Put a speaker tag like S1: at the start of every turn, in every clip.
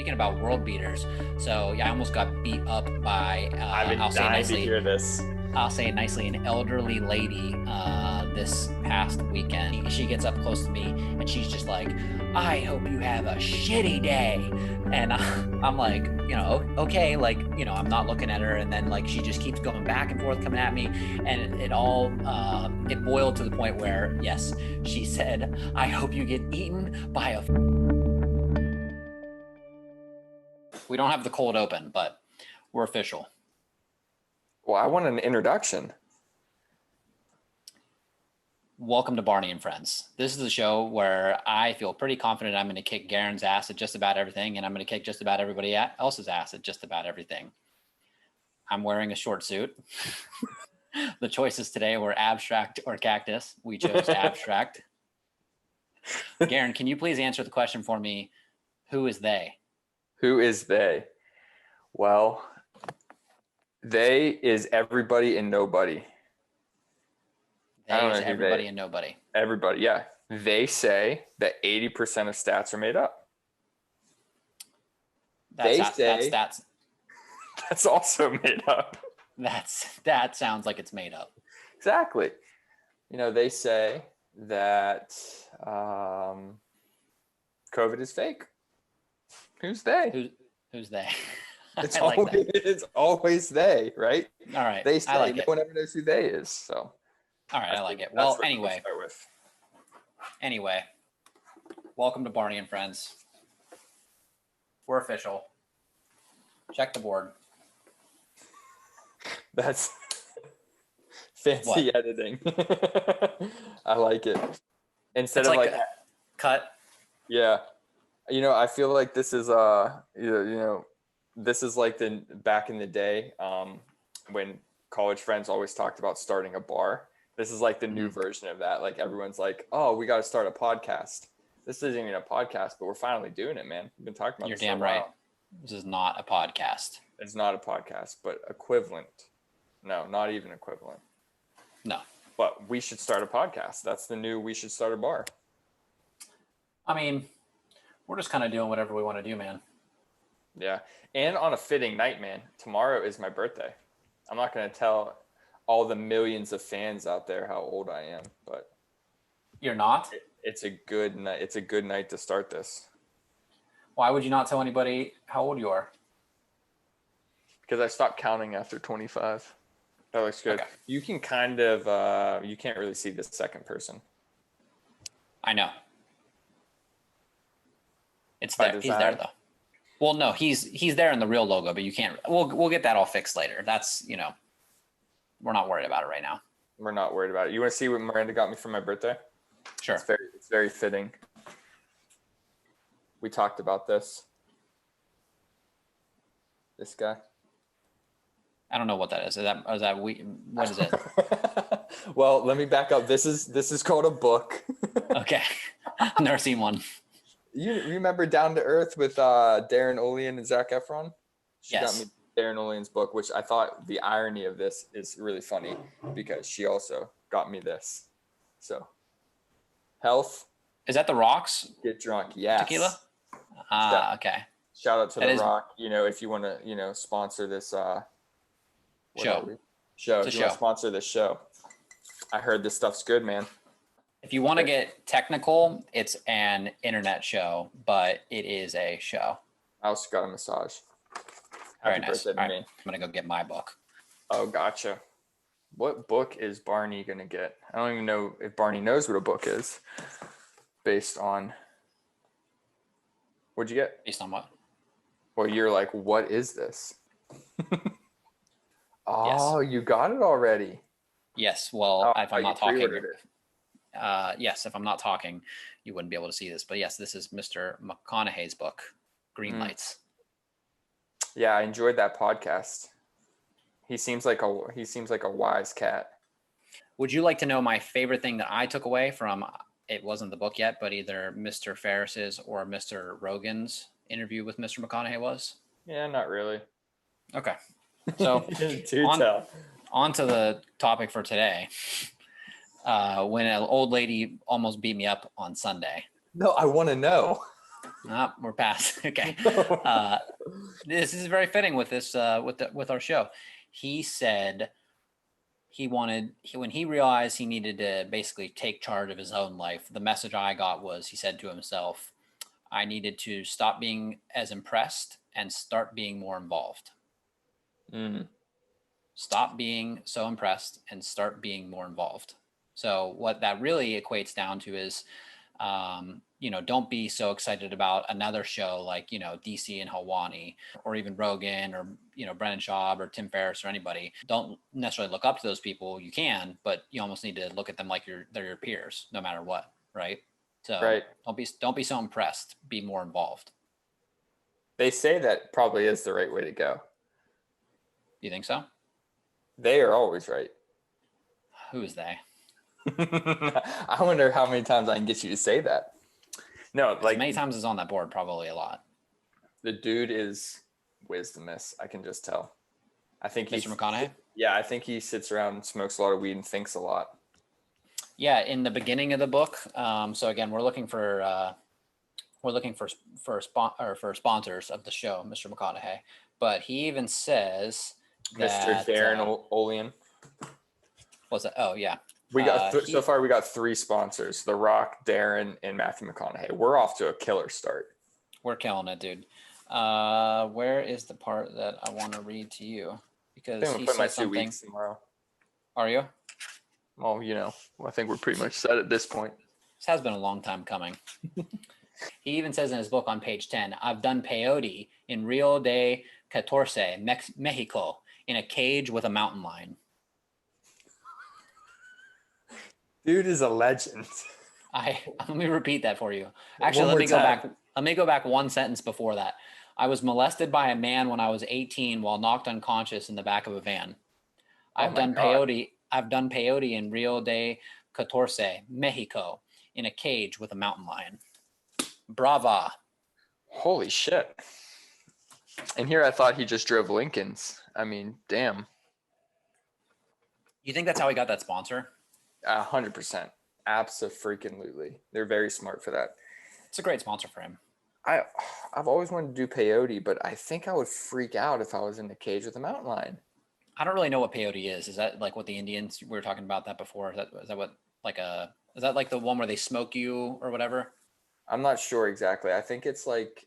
S1: Speaking about world beaters, so yeah, I almost got beat up by.
S2: I've been dying to hear this.
S1: I'll say it nicely, an elderly lady this past weekend. She gets up close to me and she's just like, I hope you have a shitty day. And I'm like, okay, like, I'm not looking at her. And then like, she just keeps going back and forth, coming at me. And it boiled to the point where, yes, she said, I hope you get eaten by a... We don't have the cold open, but we're official.
S2: Well, I want an introduction.
S1: Welcome to Barney and Friends. This is the show where I feel pretty confident I'm going to kick Garin's ass at just about everything, and I'm going to kick just about everybody else's ass at just about everything. I'm wearing a short suit. The choices today were abstract or cactus. We chose abstract. Garin, can you please answer the question for me? Who is they?
S2: Who is they? Well, they is everybody and nobody.
S1: They is everybody and nobody.
S2: Everybody, yeah. They say that 80% of stats are made up.
S1: That's
S2: also made up.
S1: That sounds like it's made up.
S2: Exactly. They say that COVID is fake. Who's they?
S1: Who's they?
S2: It's always they, right?
S1: All right.
S2: They say no one ever knows who they is. So.
S1: All right, I like it. Well, anyway, welcome to Barney and Friends. We're official. Check the board.
S2: That's fancy editing. I like it. Instead of like
S1: cut.
S2: Yeah. I feel like this is this is like the back in the day when college friends always talked about starting a bar. This is like the new version of that. Like everyone's like, oh, we got to start a podcast. This isn't even a podcast, but we're finally doing it, man. We've been talking about
S1: You're
S2: this
S1: damn
S2: for a while.
S1: right. This is not a podcast.
S2: It's not a podcast, but equivalent. No, not even equivalent.
S1: No.
S2: But we should start a podcast. That's the new we should start a bar.
S1: I mean, we're just kind of doing whatever we want to do, man.
S2: Yeah. And on a fitting night, man, tomorrow is my birthday. I'm not going to tell all the millions of fans out there how old I am, but
S1: you're not.
S2: It's a good night. It's a good night to start this.
S1: Why would you not tell anybody how old you are?
S2: Because I stopped counting after 25. That looks good. Okay. You can kind of you can't really see the second person.
S1: I know. It's there. He's there though. Well, no, he's there in the real logo, but you can't. We'll get that all fixed later. That's we're not worried about it right now.
S2: We're not worried about it. You want to see what Miranda got me for my birthday?
S1: Sure.
S2: It's very fitting. We talked about this. This guy.
S1: I don't know what that is. What is it?
S2: Well, let me back up. This is called a book.
S1: Okay. Never seen one.
S2: You remember Down to Earth with Darren Olean and Zac Efron? She
S1: yes.
S2: got me Darren Olean's book, which I thought the irony of this is really funny because she also got me this. So, health.
S1: Is that The Rock's?
S2: Get drunk. Yes.
S1: Tequila? Okay.
S2: Shout out to The Rock. If you want to, sponsor this
S1: show.
S2: If you want to sponsor this show. I heard this stuff's good, man.
S1: If you want to get technical, it's an internet show, but it is a show.
S2: I also got a massage.
S1: Very nice. All right. I'm going to go get my book.
S2: Oh, gotcha. What book is Barney going to get? I don't even know if Barney knows what a book is based on. What'd you get?
S1: Based on what?
S2: Well, you're like, what is this? Oh,
S1: yes.
S2: You got it already.
S1: Yes. Well, if I'm not talking.
S2: Yes,
S1: if I'm not talking, you wouldn't be able to see this. But yes, this is Mr. McConaughey's book, Greenlights.
S2: Yeah, I enjoyed that podcast. He seems like a wise cat.
S1: Would you like to know my favorite thing that I took away from? It wasn't the book yet, but either Mr. Ferris's or Mr. Rogan's interview with Mr. McConaughey was.
S2: Yeah, not really.
S1: Okay, so on to the topic for today. When an old lady almost beat me up on Sunday.
S2: No, I want to know.
S1: We're past. Okay. This is very fitting with this with our show. He said when he realized he needed to basically take charge of his own life, the message I got was he said to himself, I needed to stop being as impressed and start being more involved. Stop being so impressed and start being more involved. So what that really equates down to is, don't be so excited about another show like, DC and Helwani or even Rogan or, Brennan Schaub or Tim Ferriss or anybody. Don't necessarily look up to those people. You can, but you almost need to look at them like they're your peers, no matter what. Right. So
S2: Right.
S1: Don't be so impressed. Be more involved.
S2: They say that probably is the right way to go.
S1: You think so?
S2: They are always right.
S1: Who is they?
S2: I wonder how many times I can get you to say that. No, like
S1: as many times as on that board, probably a lot.
S2: The dude is wisdomous. I can just tell. I think
S1: Mr. McConaughey?
S2: Yeah, I think he sits around and smokes a lot of weed and thinks a lot.
S1: Yeah, in the beginning of the book. So again, we're looking for sponsors of the show, Mr. McConaughey. But he even says that
S2: Mr. Darren Olean.
S1: What's that? Oh yeah.
S2: We got so far. We got 3 sponsors: The Rock, Darren, and Matthew McConaughey. We're off to a killer start.
S1: We're killing it, dude. Where is the part that I want to read to you? Because
S2: I think we'll put my 2 weeks tomorrow.
S1: Are you?
S2: Well, I think we're pretty much set at this point.
S1: This has been a long time coming. He even says in his book on page 10, I've done peyote in Rio de Catorce, Mexico, in a cage with a mountain lion.
S2: Dude is a legend.
S1: Let me repeat that for you. Actually, let me go back one sentence before that. I was molested by a man when I was 18 while knocked unconscious in the back of a van. I've done peyote in Rio de Catorce, Mexico, in a cage with a mountain lion. Brava.
S2: Holy shit. And here I thought he just drove Lincolns. I mean, damn.
S1: You think that's how he got that sponsor?
S2: 100%. Abso-freaking-lutely. They're very smart for that.
S1: It's a great sponsor for him.
S2: I've always wanted to do peyote, but I think I would freak out if I was in a cage with a mountain lion.
S1: I don't really know what peyote is. Is that like what the Indians, we were talking about that before? Is that like the one where they smoke you or whatever?
S2: I'm not sure exactly. I think it's like,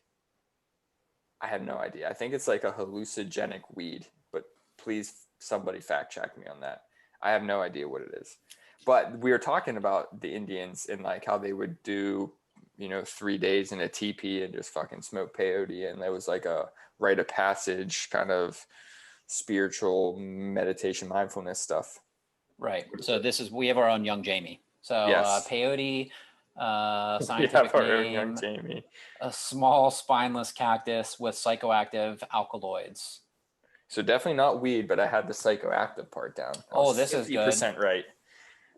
S2: I have no idea. I think it's like a hallucinogenic weed, but please somebody fact check me on that. I have no idea what it is. But we were talking about the Indians and like how they would do, 3 days in a teepee and just fucking smoke peyote. And there was like a rite of passage kind of spiritual meditation, mindfulness stuff.
S1: Right. So we have our own young Jamie. So
S2: yes.
S1: Peyote, scientific name, young Jamie. A small spineless cactus with psychoactive alkaloids.
S2: So definitely not weed, but I had the psychoactive part down.
S1: This is good.
S2: 50% right.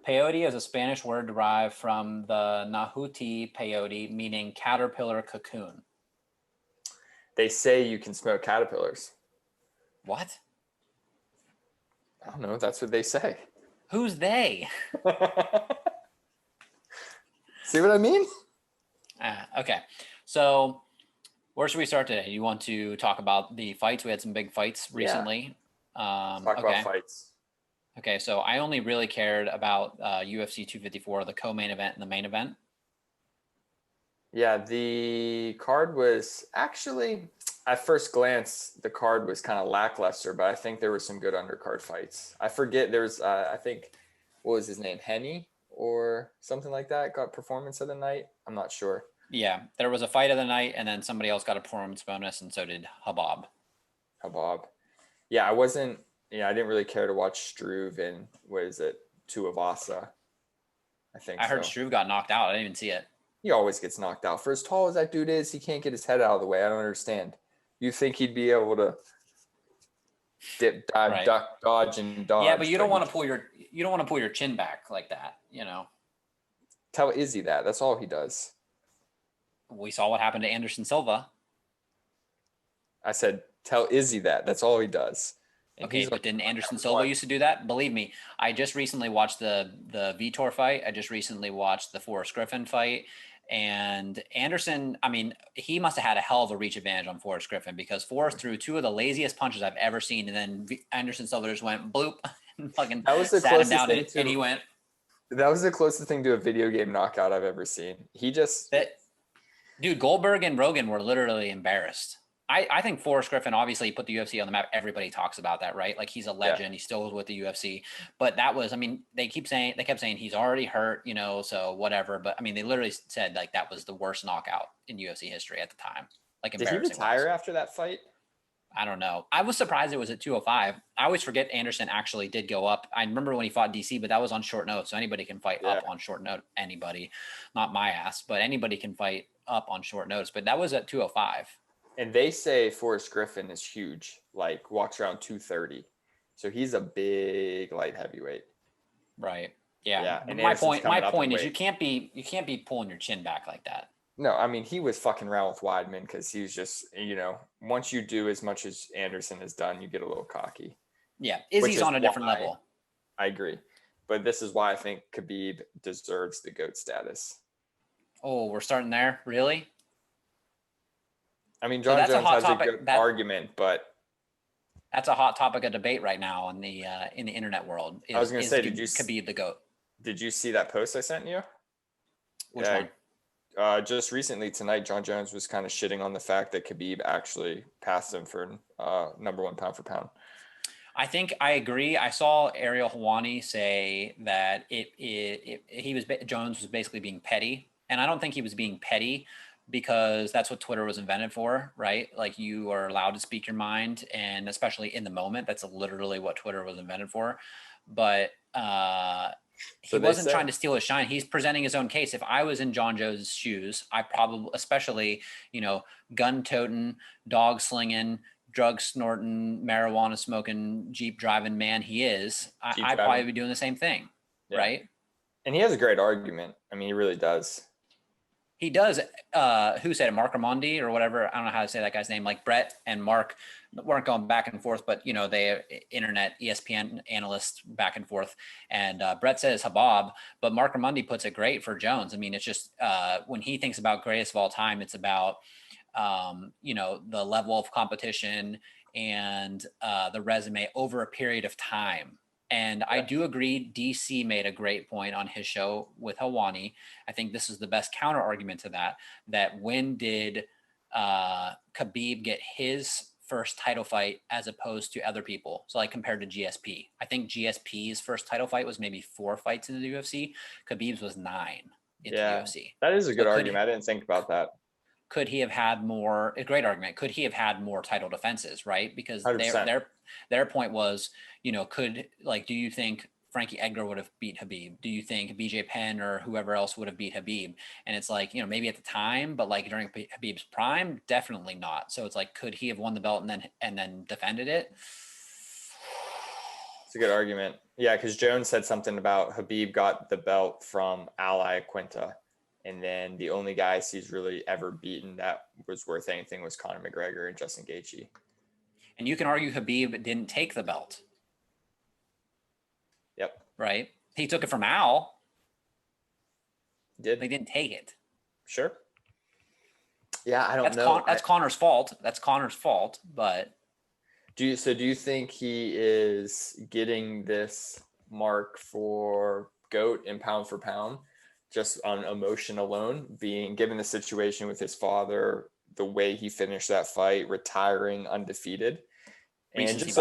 S1: Peyote is a Spanish word derived from the Nahuatl peyote, meaning caterpillar cocoon.
S2: They say you can smoke caterpillars.
S1: What?
S2: I don't know. That's what they say.
S1: Who's they?
S2: See what I mean?
S1: Okay. So where should we start today? You want to talk about the fights? We had some big fights recently.
S2: Yeah. Talk about fights.
S1: Okay, so I only really cared about UFC 254, the co-main event and the main event.
S2: Yeah, the card was actually, at first glance, the card was kind of lackluster, but I think there were some good undercard fights. I forget, there was, I think, what was his name? Henny or something like that got performance of the night. I'm not sure.
S1: Yeah, there was a fight of the night, and then somebody else got a performance bonus, and so did Khabib.
S2: Yeah, I didn't really care to watch Struve and, Tuivasa. I
S1: heard Struve got knocked out. I didn't even see it.
S2: He always gets knocked out. For as tall as that dude is, he can't get his head out of the way. I don't understand. You think he'd be able to dip, dive, right, duck, dodge, and dodge?
S1: Yeah, but you don't want to pull your chin back like that,
S2: Tell Izzy that. That's all he does.
S1: We saw what happened to Anderson Silva.
S2: I said, tell Izzy that. That's all he does. And
S1: Okay, but didn't Anderson Silva used to do that? Believe me, I just recently watched the Vitor fight. I just recently watched the Forrest Griffin fight. And Anderson, I mean, he must have had a hell of a reach advantage on Forrest Griffin, because Forrest threw two of the laziest punches I've ever seen. And then Anderson Silva just went bloop and fucking sat him down, and he went.
S2: That was the closest thing to a video game knockout I've ever seen. He just...
S1: Dude, Goldberg and Rogan were literally embarrassed. I think Forrest Griffin obviously put the UFC on the map. Everybody talks about that, right? Like, he's a legend. Yeah. He's still with the UFC. But that was, I mean, they kept saying he's already hurt, you know, so whatever. But I mean, they literally said like that was the worst knockout in UFC history at the time. Like, embarrassing.
S2: Did he retire after that fight?
S1: I don't know. I was surprised it was at 205. I always forget Anderson actually did go up. I remember when he fought DC, but that was on short notice. So anybody can fight up on short notice. Anybody, not my ass, but anybody can fight up on short notice. But that was at 205.
S2: And they say Forrest Griffin is huge, like walks around 230. So he's a big light heavyweight.
S1: Right. Yeah.
S2: And
S1: my point is you can't be pulling your chin back like that.
S2: No, I mean, he was fucking around with Weidman because he was just, you know, once you do as much as Anderson has done, you get a little cocky.
S1: Yeah. Izzy's on a different level.
S2: I agree. But this is why I think Khabib deserves the GOAT status.
S1: Oh, we're starting there? Really?
S2: I mean, John Jones has a good argument, but
S1: that's a hot topic of debate right now in the internet world.
S2: I was going to say,
S1: did you Khabib the GOAT?
S2: Did you see that post I sent you?
S1: Which one?
S2: Just recently tonight, John Jones was kind of shitting on the fact that Khabib actually passed him for number one pound for pound.
S1: I think I agree. I saw Ariel Helwani say that Jones was basically being petty, and I don't think he was being petty, because that's what Twitter was invented for, right? Like, you are allowed to speak your mind, and especially in the moment, that's literally what Twitter was invented for. But he wasn't trying to steal his shine. He's presenting his own case. If I was in John Jones' shoes, I probably, especially, you know, gun toting, dog slinging, drug snorting, marijuana smoking, Jeep driving man he is, I'd probably be doing the same thing, right?
S2: And he has a great argument. I mean, he really does.
S1: He does. Who said it? Mark Ramondi or whatever. I don't know how to say that guy's name. Like, Brett and Mark weren't going back and forth, but, you know, they internet ESPN analysts back and forth. And Brett says Habab, but Mark Ramondi puts it great for Jones. I mean, it's just when he thinks about greatest of all time, it's about, you know, the level of competition and the resume over a period of time. And I do agree, DC made a great point on his show with Helwani. I think this is the best counter argument to that when did Khabib get his first title fight as opposed to other people? So, like, compared to GSP. I think GSP's first title fight was maybe 4 fights into the UFC. Khabib's was 9 into the UFC.
S2: That is a good argument. I didn't think about that.
S1: Could he have had more? A great argument. Could he have had more title defenses, right? Because their point was, you know, do you think Frankie Edgar would have beat Khabib? Do you think BJ Penn or whoever else would have beat Khabib? And it's like, you know, maybe at the time, but like during Khabib's prime, definitely not. So it's like, could he have won the belt and then defended it?
S2: It's a good argument. Yeah, because Jones said something about Khabib got the belt from Ally Quinta. And then the only guys he's really ever beaten that was worth anything was Conor McGregor and Justin Gaethje.
S1: And you can argue Khabib didn't take the belt.
S2: Yep.
S1: Right? He took it from Al.
S2: They
S1: didn't take it.
S2: Sure. Yeah, I don't know.
S1: That's Conor's fault. That's Conor's fault, but...
S2: Do you think he is getting this mark for GOAT in pound for pound just on emotion alone, being given the situation with his father, the way he finished that fight, retiring undefeated, and just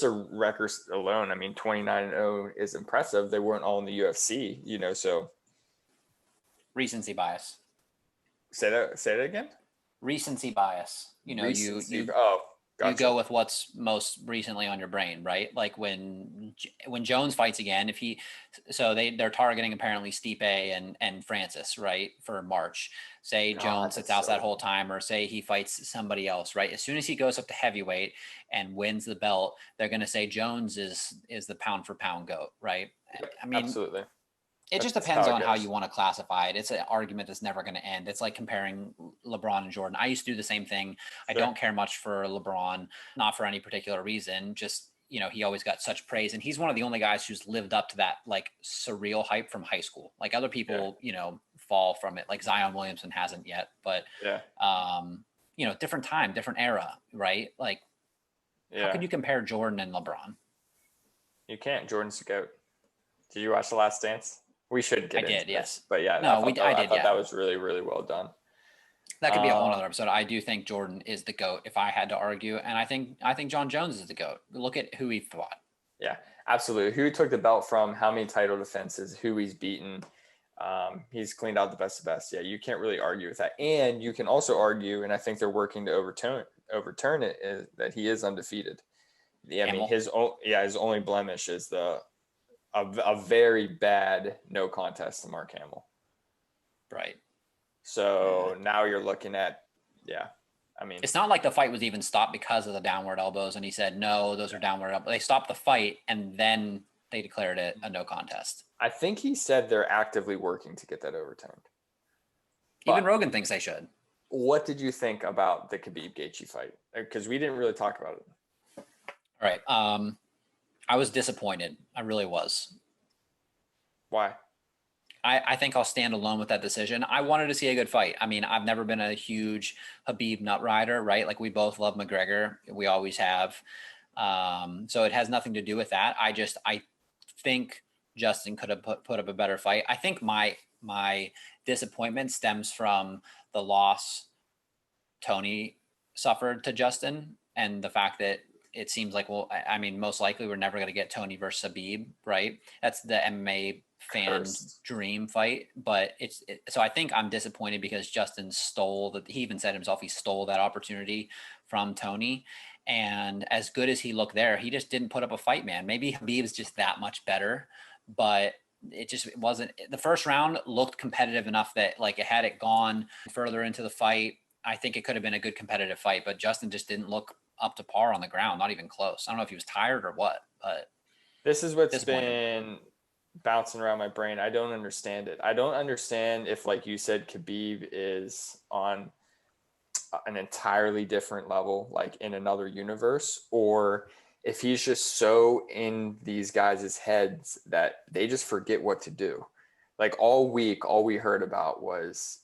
S2: a record alone? I mean, 29-0 is impressive. They weren't all in the UFC, you know, so
S1: recency bias.
S2: Say that again.
S1: Recency bias. You know,
S2: Gotcha.
S1: You go with what's most recently on your brain, right? Like when Jones fights again, they're targeting apparently Stipe and Francis, right, for March. Say Jones sits out that whole time, or say he fights somebody else, right? As soon as he goes up to heavyweight and wins the belt, they're going to say Jones is the pound for pound GOAT, right? I mean,
S2: absolutely.
S1: It just
S2: That's
S1: depends
S2: how it
S1: on how
S2: goes.
S1: you want to classify it. It's an argument that's never going to end. It's like comparing LeBron and Jordan. I used to do the same thing. I
S2: Sure.
S1: don't care much for LeBron, not for any particular reason. Just, he always got such praise. And he's one of the only guys who's lived up to that like surreal hype from high school. Like other
S2: Yeah.
S1: people, fall from it. Like Zion Williamson hasn't yet. But,
S2: Yeah.
S1: different time, different era, right? Like, how
S2: Yeah.
S1: could you compare Jordan and LeBron?
S2: You can't. Jordan's the GOAT. Did you watch The Last Dance? We should
S1: I
S2: get into
S1: did,
S2: this,
S1: yes.
S2: but yeah,
S1: No, I
S2: I
S1: did,
S2: thought
S1: yeah.
S2: that was really, really well done.
S1: That could be a whole
S2: Uh,
S1: other episode. I do think Jordan is the GOAT if I had to argue. And I think John Jones is the GOAT. Look at who he fought.
S2: yeah, absolutely. Who took the belt from? How many title defenses? Who he's beaten? He's cleaned out the best of best. Yeah, you can't really argue with that. And you can also argue, and I think they're working to overturn it, is that he is undefeated. Yeah, I mean
S1: Hamill.
S2: his only blemish is a very bad no contest to Mark Hamill.
S1: Right.
S2: So now you're looking at, yeah, I mean,
S1: It's not like the fight was even stopped because of the downward elbows. And he said, no, those are downward elbows. They stopped the fight and then they declared it a no contest.
S2: I think he said they're actively working to get that overturned.
S1: Even
S2: But
S1: Rogan thinks they should.
S2: what did you think about the Khabib Gaethje fight? Because we didn't really talk about it.
S1: All right. I was disappointed. I really was.
S2: Why?
S1: I think I'll stand alone with that decision. I wanted to see a good fight. I mean, I've never been a huge Khabib nut rider, right? Like we both love McGregor. We always have. So it has nothing to do with that. I think Justin could have put up a better fight. I think my disappointment stems from the loss Tony suffered to Justin and the fact that it seems like, well, I mean, most likely we're never going to get Tony versus Khabib, right? That's the MMA fan's dream fight. But so I think I'm disappointed because Justin stole that. He even said himself, he stole that opportunity from Tony. And as good as he looked there, he just didn't put up a fight, man. Maybe Khabib's just that much better, but it wasn't. The first round looked competitive enough that like had it gone further into the fight, I think it could have been a good competitive fight, but Justin just didn't look up to par on the ground, not even close. I don't know if he was tired or what, but
S2: This is what's
S1: disappointed.
S2: been bouncing around my brain. I don't understand it. I don't understand if, like you said, Khabib is on an entirely different level, like in another universe, or if he's just so in these guys' heads that they just forget what to do. Like all week, all we heard about was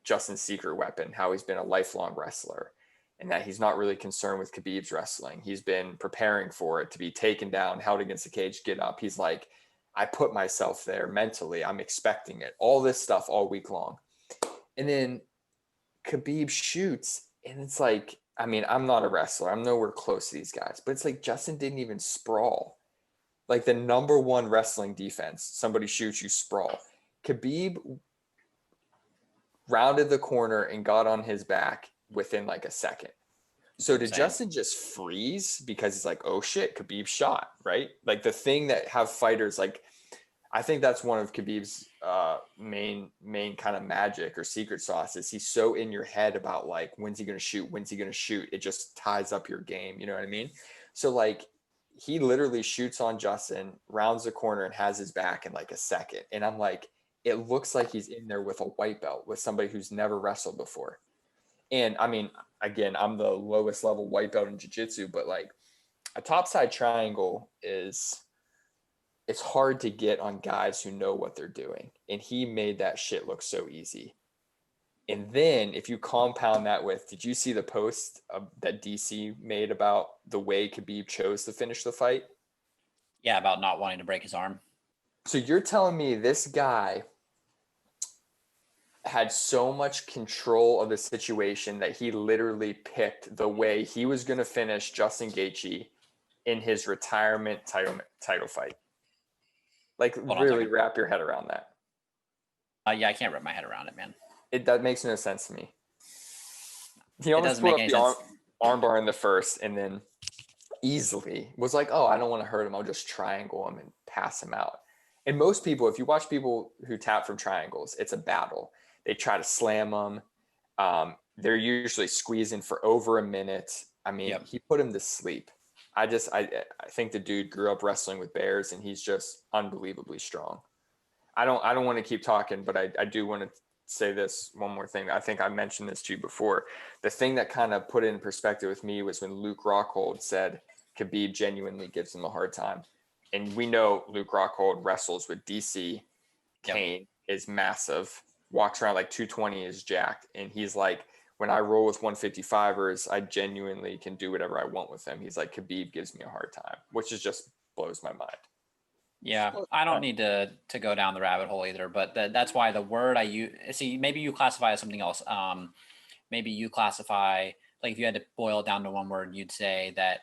S2: Justin's secret weapon, how he's been a lifelong wrestler and that he's not really concerned with Khabib's wrestling. He's been preparing for it to be taken down, held against the cage, get up. He's like, I put myself there mentally. I'm expecting it. All this stuff all week long. And then Khabib shoots, and it's like, I mean, I'm not a wrestler. I'm nowhere close to these guys, but it's like Justin didn't even sprawl. Like the number one wrestling defense, somebody shoots, you sprawl. Khabib rounded the corner and got on his back within like a second. So did Justin just freeze because he's like, oh shit, Khabib shot, right? Like the thing that have fighters like, I think that's one of Khabib's main kind of magic or secret sauce is he's so in your head about like, when's he going to shoot? When's he going to shoot? It just ties up your game. You know what I mean? So like he literally shoots on Justin, rounds the corner and has his back in like a second. And I'm like, it looks like he's in there with a white belt with somebody who's never wrestled before. And I mean, again, I'm the lowest level white belt in jiu-jitsu, but like a topside triangle it's hard to get on guys who know what they're doing. And he made that shit look so easy. And then if you compound that with, did you see the post that DC made about the way Khabib chose to finish the fight?
S1: Yeah, about not wanting to break his arm.
S2: So you're telling me this guy had so much control of the situation that he literally picked the way he was going to finish Justin Gaethje in his retirement title fight. Like really wrap your head around that.
S1: Yeah, I can't wrap my head around it, man.
S2: That makes no sense to me. He almost put up the armbar in the first and then easily was like, oh, I don't want to hurt him. I'll just triangle him and pass him out. And most people, if you watch people who tap from triangles, it's a battle. They try to slam them. They're usually squeezing for over a minute. I mean, He put him to sleep. I think the dude grew up wrestling with bears and he's just unbelievably strong. I don't want to keep talking, but I do want to say this one more thing. I think I mentioned this to you before. The thing that kind of put it in perspective with me was when Luke Rockhold said Khabib genuinely gives him a hard time. And we know Luke Rockhold wrestles with DC. Kane is massive, walks around like 220, is jacked. And he's like, when I roll with 155ers, I genuinely can do whatever I want with them. He's like, Khabib gives me a hard time, which is just blows my mind.
S1: Yeah, I don't need to go down the rabbit hole either, but that's why the word I use. See, maybe you classify as something else. Maybe you classify, like, if you had to boil it down to one word, you'd say that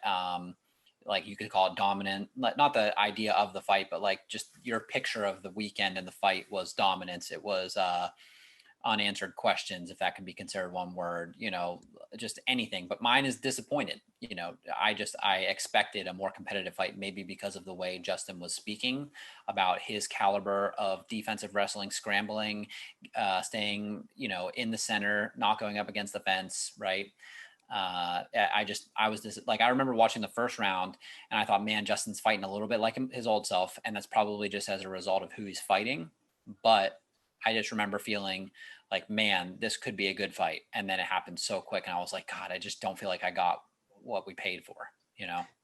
S1: like you could call it dominant. Not the idea of the fight, but like just your picture of the weekend and the fight was dominance. It was unanswered questions, if that can be considered one word, just anything. But mine is disappointed. I expected a more competitive fight, maybe because of the way Justin was speaking about his caliber of defensive wrestling, scrambling, staying, in the center, not going up against the fence, right? I remember watching the first round and I thought, man, Justin's fighting a little bit like his old self. And that's probably just as a result of who he's fighting. But I just remember feeling like, man, this could be a good fight. And then it happened so quick. And I was like, God, I just don't feel like I got what we paid for,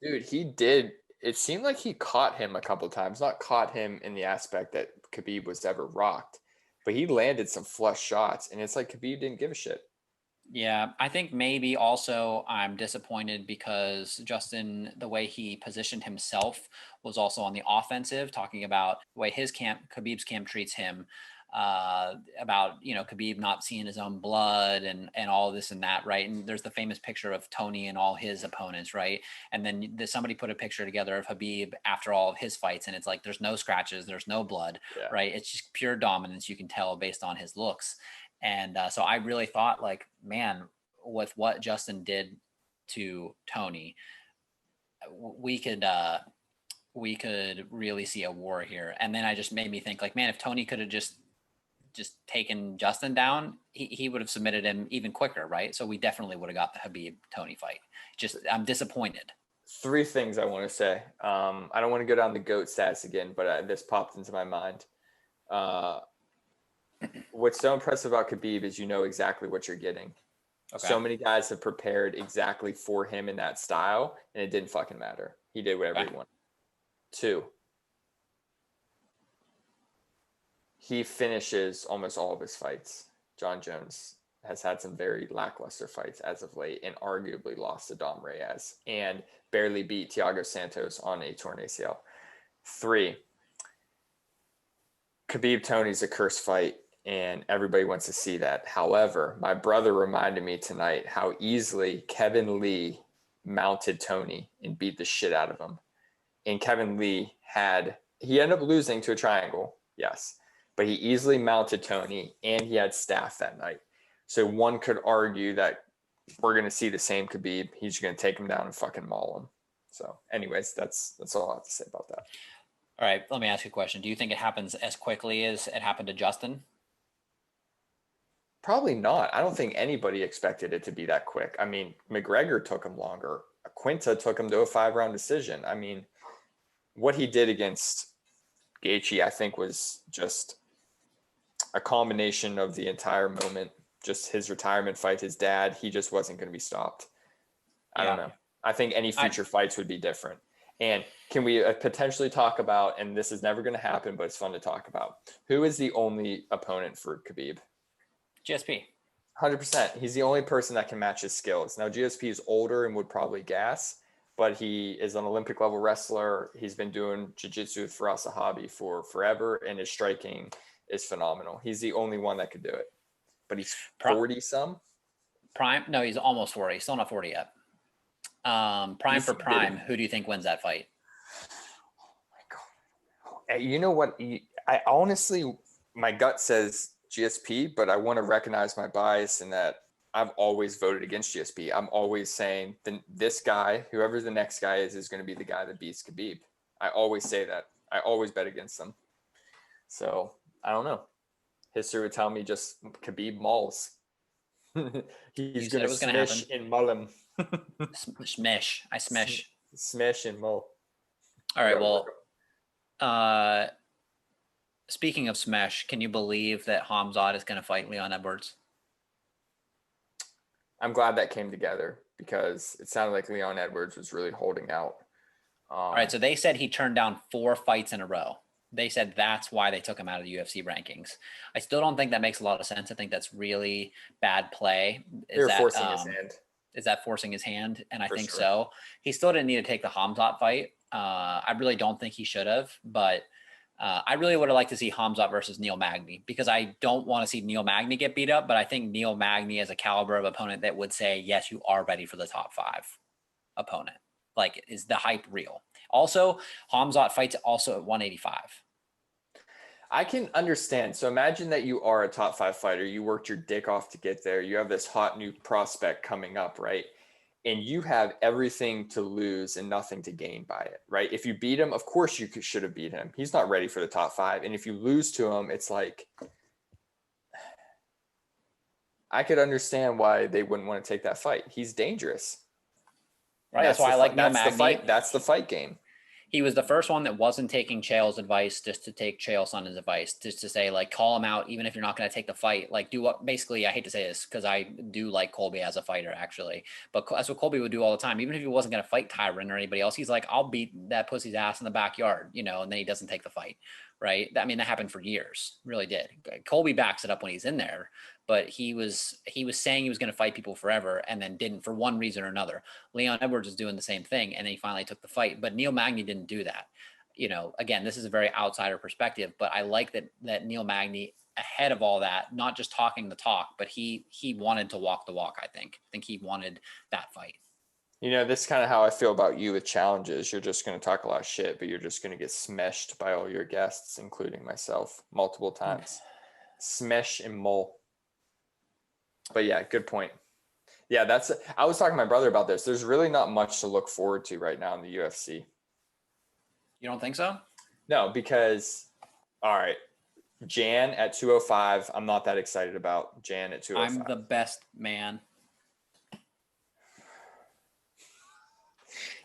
S2: Dude, he did. It seemed like he caught him a couple of times, not caught him in the aspect that Khabib was ever rocked, but he landed some flush shots. And it's like Khabib didn't give a shit.
S1: Yeah, I think maybe also I'm disappointed because Justin, the way he positioned himself was also on the offensive, talking about the way Khabib's camp treats him, about, Khabib not seeing his own blood and all this and that, right? And there's the famous picture of Tony and all his opponents, right? And then somebody put a picture together of Khabib after all of his fights, and it's like there's no scratches, there's no blood, right? It's just pure dominance. You can tell based on his looks. And so I really thought, like, man, with what Justin did to Tony, we could really see a war here. And then I just made me think, like, man, if Tony could have just taken Justin down, he would have submitted him even quicker, right? So we definitely would have got the Khabib Tony fight. Just, I'm disappointed.
S2: 3 things I want to say. I don't want to go down the GOAT stats again, but this popped into my mind. What's so impressive about Khabib is exactly what you're getting. Okay. So many guys have prepared exactly for him in that style, and it didn't fucking matter. He did whatever he wanted. 2, he finishes almost all of his fights. John Jones has had some very lackluster fights as of late and arguably lost to Dom Reyes and barely beat Thiago Santos on a torn ACL. 3, Khabib Tony's a curse fight, and everybody wants to see that. However, my brother reminded me tonight how easily Kevin Lee mounted Tony and beat the shit out of him. And Kevin Lee he ended up losing to a triangle, yes, but he easily mounted Tony, and he had staff that night. So one could argue that we're going to see the same Khabib. He's going to take him down and fucking maul him. So anyways, that's all I have to say about that.
S1: All right, let me ask you a question. Do you think it happens as quickly as it happened to Justin?
S2: Probably not. I don't think anybody expected it to be that quick. I mean, McGregor took him longer. Quinta took him to a 5-round decision. I mean, what he did against Gaethje, I think, was just a combination of the entire moment. Just his retirement fight, his dad, he just wasn't going to be stopped. I don't know. I think any future fights would be different. And can we potentially talk about, and this is never going to happen, but it's fun to talk about, who is the only opponent for Khabib?
S1: GSP.
S2: 100%. He's the only person that can match his skills. Now, GSP is older and would probably gas, but he is an Olympic level wrestler. He's been doing jiu-jitsu with Firas Zahabi for forever, and his striking is phenomenal. He's the only one that could do it. But he's 40 some.
S1: Prime? No, he's almost 40. He's still not 40 yet. Prime for prime. Who do you think wins that fight?
S2: Oh my God. You know what? I honestly, my gut says GSP, but I want to recognize my bias in that I've always voted against GSP. I'm always saying this guy, whoever the next guy is going to be the guy that beats Khabib. I always say that. I always bet against them. So I don't know. History would tell me just Khabib mauls. He's going to smash and maul him.
S1: Smash. I smash.
S2: Smash and maul.
S1: All right. Well, Speaking of Smesh, can you believe that Khamzat is going to fight Leon Edwards?
S2: I'm glad that came together because it sounded like Leon Edwards was really holding out.
S1: All right, so they said he turned down 4 fights in a row. They said that's why they took him out of the UFC rankings. I still don't think that makes a lot of sense. I think that's really bad play.
S2: They were forcing his hand.
S1: Is that forcing his hand? And I
S2: For
S1: think
S2: sure.
S1: so. He still didn't need to take the Khamzat fight. I really don't think he should have, but I really would have liked to see Khamzat versus Neil Magny because I don't want to see Neil Magny get beat up, but I think Neil Magny is a caliber of opponent that would say, yes, you are ready for the top 5 opponent. Like, is the hype real? Also, Khamzat fights also at 185.
S2: I can understand. So imagine that you are a top 5 fighter. You worked your dick off to get there. You have this hot new prospect coming up, right? And you have everything to lose and nothing to gain by it, right? If you beat him, of course you should have beat him. He's not ready for the top 5. And if you lose to him, it's like, I could understand why they wouldn't want to take that fight. He's dangerous.
S1: Right. That's why I like Neil Magny.
S2: That's the fight game.
S1: He was the first one that wasn't taking Chael's advice just to take Chael Sonnen's advice, just to say, like, call him out, even if you're not going to take the fight. Like, do what, basically, I hate to say this because I do like Colby as a fighter, actually. But that's what Colby would do all the time. Even if he wasn't going to fight Tyron or anybody else, he's like, I'll beat that pussy's ass in the backyard, and then he doesn't take the fight, right? I mean, that happened for years, really did. Colby backs it up when he's in there. But he was saying he was going to fight people forever and then didn't for one reason or another. Leon Edwards was doing the same thing, and then he finally took the fight. But Neil Magny didn't do that. Again, this is a very outsider perspective, but I like that Neil Magny, ahead of all that, not just talking the talk, but he wanted to walk the walk. I think he wanted that fight.
S2: This is kind of how I feel about you with challenges. You're just going to talk a lot of shit, but you're just going to get smeshed by all your guests, including myself, multiple times. Smesh and mole. But yeah, good point. Yeah, I was talking to my brother about this. There's really not much to look forward to right now in the UFC.
S1: You don't think so?
S2: No, because, all right, Jan at 205, I'm not that excited about Jan at 205.
S1: I'm the best man.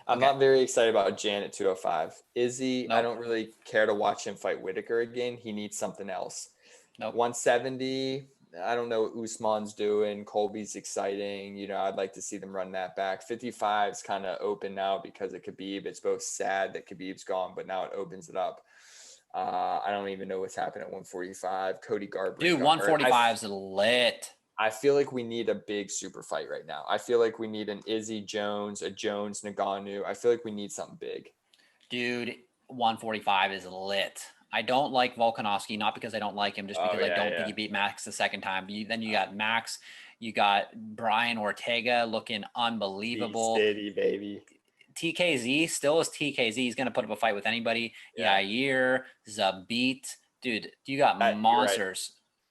S2: I'm not very excited about Jan at 205. Izzy,
S1: Nope.
S2: I don't really care to watch him fight Whitaker again. He needs something else.
S1: Nope.
S2: 170, I don't know what Usman's doing. Colby's exciting. I'd like to see them run that back. 55 is kind of open now because of Khabib. It's both sad that Khabib's gone, but now it opens it up. I don't even know what's happened at 145. Cody Garbrandt.
S1: Dude, 145 is lit.
S2: I feel like we need a big super fight right now. I feel like we need an Izzy Jones, a Jones Ngannou. I feel like we need something big.
S1: Dude, 145 is lit. I don't like Volkanovski, not because I don't like him, just because I don't think he beat Max the second time. Then you got Max, you got Brian Ortega looking unbelievable.
S2: City, baby.
S1: TKZ still is TKZ. He's going to put up a fight with anybody. Yair, Zabit. Dude, you got monsters.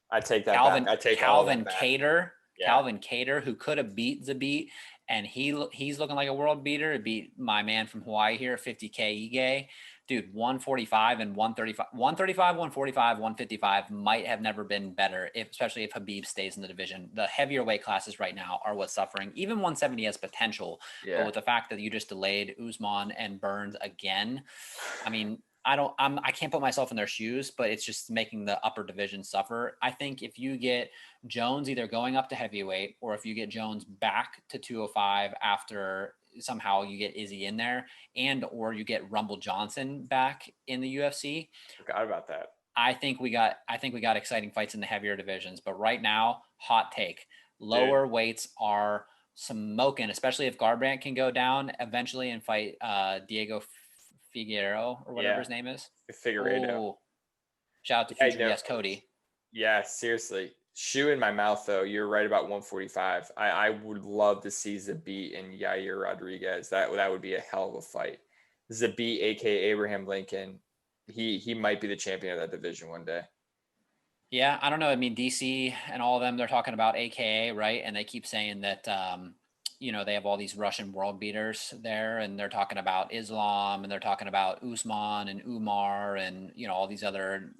S2: Right. I take that back. I take
S1: Calvin Kattar. Yeah. Calvin Kattar, who could have beat Zabit, and he's looking like a world beater. It beat my man from Hawaii here, 50K Ige. Dude, 145 and 145, 145, 155 might have never been better, especially if Khabib stays in the division. The heavier weight classes right now are what's suffering. Even 170 has potential, but with the fact that you just delayed Usman and Burns again, I mean, I can't put myself in their shoes, but it's just making the upper division suffer. I think if you get Jones either going up to heavyweight, or if you get Jones back to 205 after somehow you get Izzy in there, or you get Rumble Johnson back in the UFC.
S2: Forgot about that.
S1: I think we got exciting fights in the heavier divisions, but right now, hot take, lower weights are smoking, especially if Garbrandt can go down eventually and fight Diego Figueiredo or whatever his name is.
S2: Figueiredo.
S1: Shout out to future guest Cody.
S2: Yeah, seriously. Shoe in my mouth, though. You're right about 145. I would love to see Zabit and Yair Rodriguez. That would be a hell of a fight. Zabit, aka Abraham Lincoln, he might be the champion of that division one day.
S1: Yeah, I don't know. I mean, DC and all of them, they're talking about AKA, right? And they keep saying that they have all these Russian world beaters there, and they're talking about Islam, and they're talking about Usman and Umar, and all these other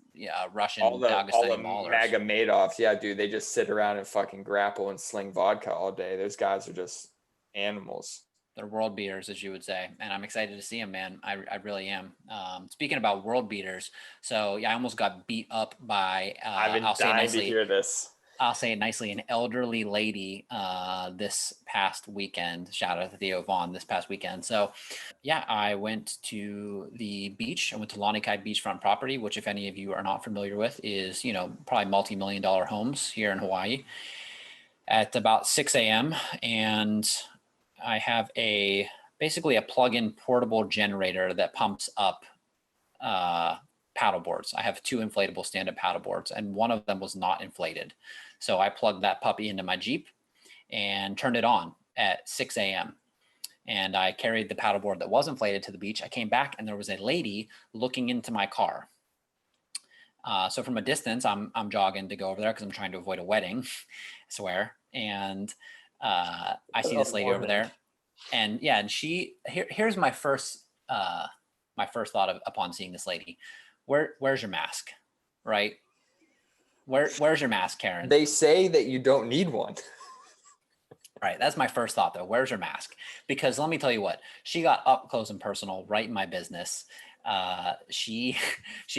S1: Russian Dagestani maulers.
S2: MAGA Madoffs, yeah, dude, they just sit around and fucking grapple and sling vodka all day. Those guys are just animals.
S1: They're world beaters, as you would say, and I'm excited to see them, man. I really am. Speaking about world beaters, so yeah, I almost got beat up by.
S2: I've been dying to hear this.
S1: I'll say it nicely, an elderly lady this past weekend. Shout out to Theo Vaughn this past weekend. So, yeah, I went to the beach. I went to Lanikai Beachfront property, which, if any of you are not familiar with, is probably multi-million-dollar homes here in Hawaii. At about 6 a.m. and I have basically a plug-in portable generator that pumps up paddle boards. I have 2 inflatable stand-up paddle boards, and one of them was not inflated. So I plugged that puppy into my Jeep and turned it on at 6 a.m. And I carried the paddleboard that was inflated to the beach. I came back and there was a lady looking into my car. So from a distance, I'm jogging to go over there because I'm trying to avoid a wedding, I swear. And I see this lady over there, and yeah, and here's my first thought upon seeing this lady. Where's your mask, right? Where's your mask, Karen?
S2: They say that you don't need one.
S1: Right. That's my first thought, though. Where's your mask? Because let me tell you what, she got up close and personal, right in my business. She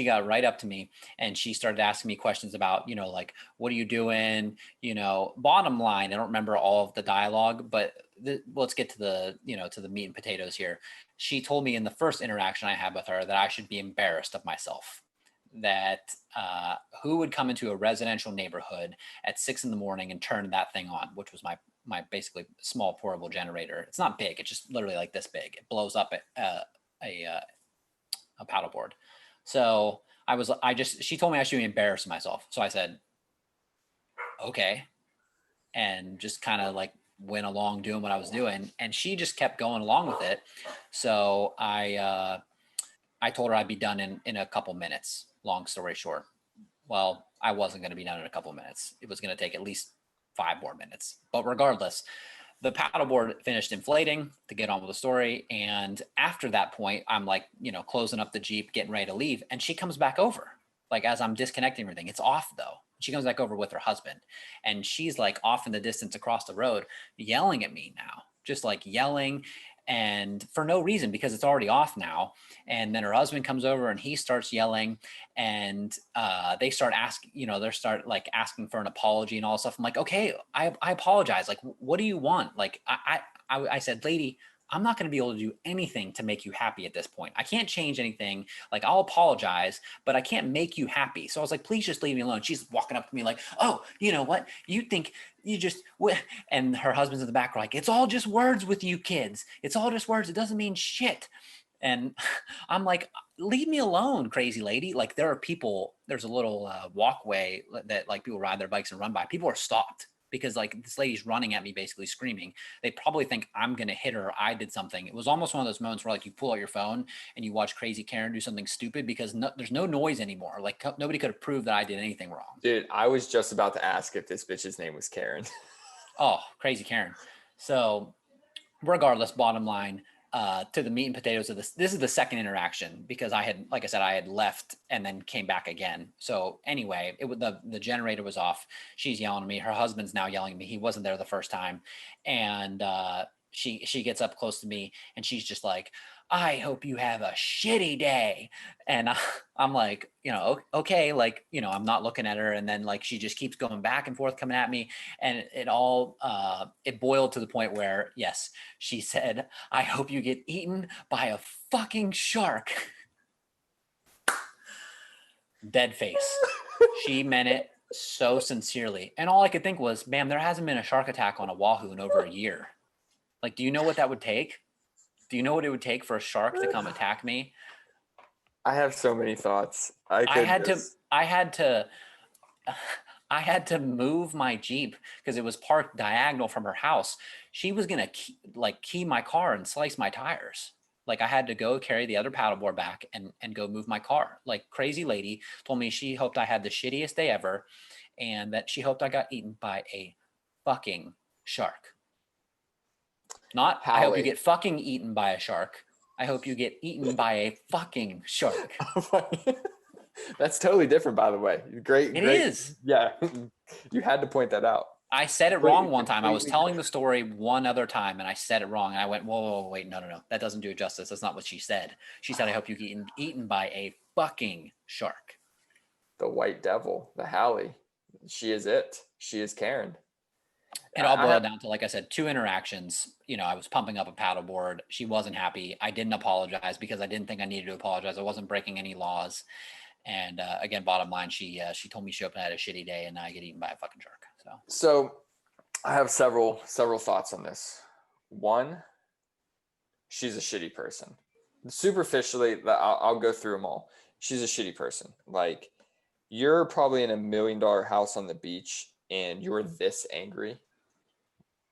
S1: got right up to me and she started asking me questions about, like, what are you doing? Bottom line, I don't remember all of the dialogue, but let's get to the meat and potatoes here. She told me in the first interaction I had with her that I should be embarrassed of myself. That who would come into a residential neighborhood at 6 a.m. and turn that thing on, which was my basically small portable generator. It's not big. It's just literally like this big. It blows up a paddleboard. So she told me I should be embarrassed of myself. So I said, okay. And just kind of like went along doing what I was doing. And she just kept going along with it. So I told her I'd be done in a couple minutes. Long story short. Well, I wasn't going to be done in a couple minutes. It was going to take at least 5 more minutes. But regardless, the paddleboard finished inflating to get on with the story. And after that point, I'm like, closing up the Jeep, getting ready to leave. And she comes back over, like as I'm disconnecting everything. It's off though. She comes back over with her husband. And she's like off in the distance across the road, yelling at me now, just like yelling. And for no reason, because it's already off now. And then her husband comes over and he starts yelling, and they start asking, asking for an apology and all this stuff. I'm like, okay, I apologize. Like, what do you want? Like, I said, lady, I'm not going to be able to do anything to make you happy at this point. I can't change anything. Like, I'll apologize, but I can't make you happy. So I was like, please just leave me alone. She's walking up to me like, oh, you know what? You think you just, and her husband's in the back like, it's all just words with you kids. It's all just words. It doesn't mean shit. And I'm like, leave me alone, crazy lady. Like, there's a little walkway that like people ride their bikes and run by. People are stopped because like this lady's running at me, basically screaming. They probably think I'm going to hit her. Or I did something. It was almost one of those moments where like you pull out your phone and you watch crazy Karen do something stupid because there's no noise anymore. Like nobody could have proved that I did anything wrong.
S2: Dude, I was just about to ask if this bitch's name was Karen.
S1: Oh, crazy Karen. So regardless, bottom line, to the meat and potatoes of this is the second interaction because I had left and then came back again. So anyway, the generator was off. She's yelling at me. Her husband's now yelling at me. He wasn't there the first time. And she gets up close to me and she's just like, I hope you have a shitty day. And I'm like, okay, like, I'm not looking at her. And then like, she just keeps going back and forth coming at me. And it boiled to the point where, yes, she said, I hope you get eaten by a fucking shark. Dead face. She meant it so sincerely. And all I could think was, ma'am, there hasn't been a shark attack on Oahu in over a year. Like, do you know what that would take? Do you know what it would take for a shark to come attack me?
S2: I have so many thoughts. I
S1: had to move my Jeep because it was parked diagonal from her house. She was going to key my car and slice my tires. Like I had to go carry the other paddleboard back and go move my car. Like crazy lady told me she hoped I had the shittiest day ever and that she hoped I got eaten by a fucking shark. Not, Hallie. I hope you get fucking eaten by a shark. I hope you get eaten by a fucking shark.
S2: That's totally different, by the way. Great.
S1: It is.
S2: Yeah. You had to point that out.
S1: I said it wrong one time. I was
S2: Completely
S1: telling the
S2: different.
S1: story one other time and I said it wrong. And I went, whoa, whoa, whoa, wait, no. That doesn't do it justice. That's not what she said. She said, I hope you get eaten by a fucking shark.
S2: The white devil, the Hallie. She is it. She is Karen.
S1: It all
S2: I have
S1: boiled down to, like I said, 2 interactions. I was pumping up a paddleboard. She wasn't happy. I didn't apologize because I didn't think I needed to apologize. I wasn't breaking any laws. And again, bottom line, she told me she opened had a shitty day and I get eaten by a fucking shark.
S2: so I have several thoughts on this. One, she's a shitty person. Superficially, I'll go through them all. She's a shitty person. Like, you're probably in $1 million house on the beach and you're this angry.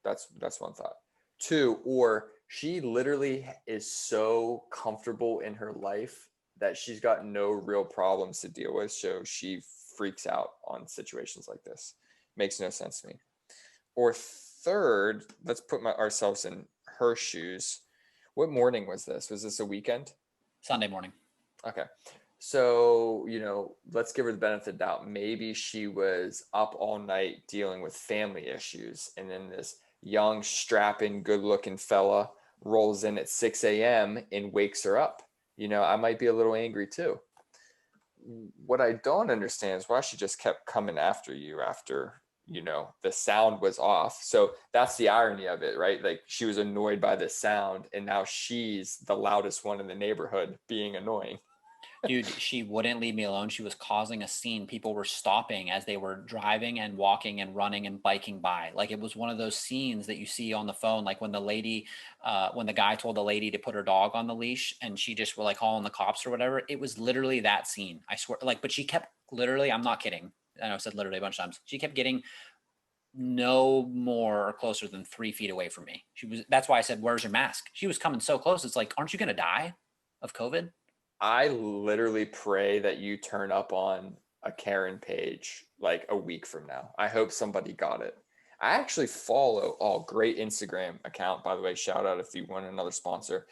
S2: That's one thought. Two, or she literally is so comfortable in her life that she's got no real problems to deal with. So she freaks out on situations like this. Makes no sense to me. Or third, let's put ourselves in her shoes. What morning was this? Was this a weekend?
S1: Sunday morning.
S2: Okay. So, let's give her the benefit of the doubt. Maybe she was up all night dealing with family issues. And then this young, strapping, good-looking fella rolls in at 6 a.m. and wakes her up. I might be a little angry too. What I don't understand is why she just kept coming after you after, the sound was off. So that's the irony of it, right? Like, she was annoyed by the sound and now she's the loudest one in the neighborhood being annoying.
S1: Dude, she wouldn't leave me alone. She was causing a scene. People were stopping as they were driving and walking and running and biking by. Like, it was one of those scenes that you see on the phone, like when the guy told the lady to put her dog on the leash and she just were like calling the cops or whatever. It was literally that scene. I swear. But she kept literally, I'm not kidding. I know I said literally a bunch of times. She kept getting no more or closer than 3 feet away from me. That's why I said, where's your mask? She was coming so close. It's like, aren't you going to die of COVID?
S2: I literally pray that you turn up on a Karen page like a week from now. I hope somebody got it. I actually follow great Instagram account, by the way. Shout out if you want another sponsor.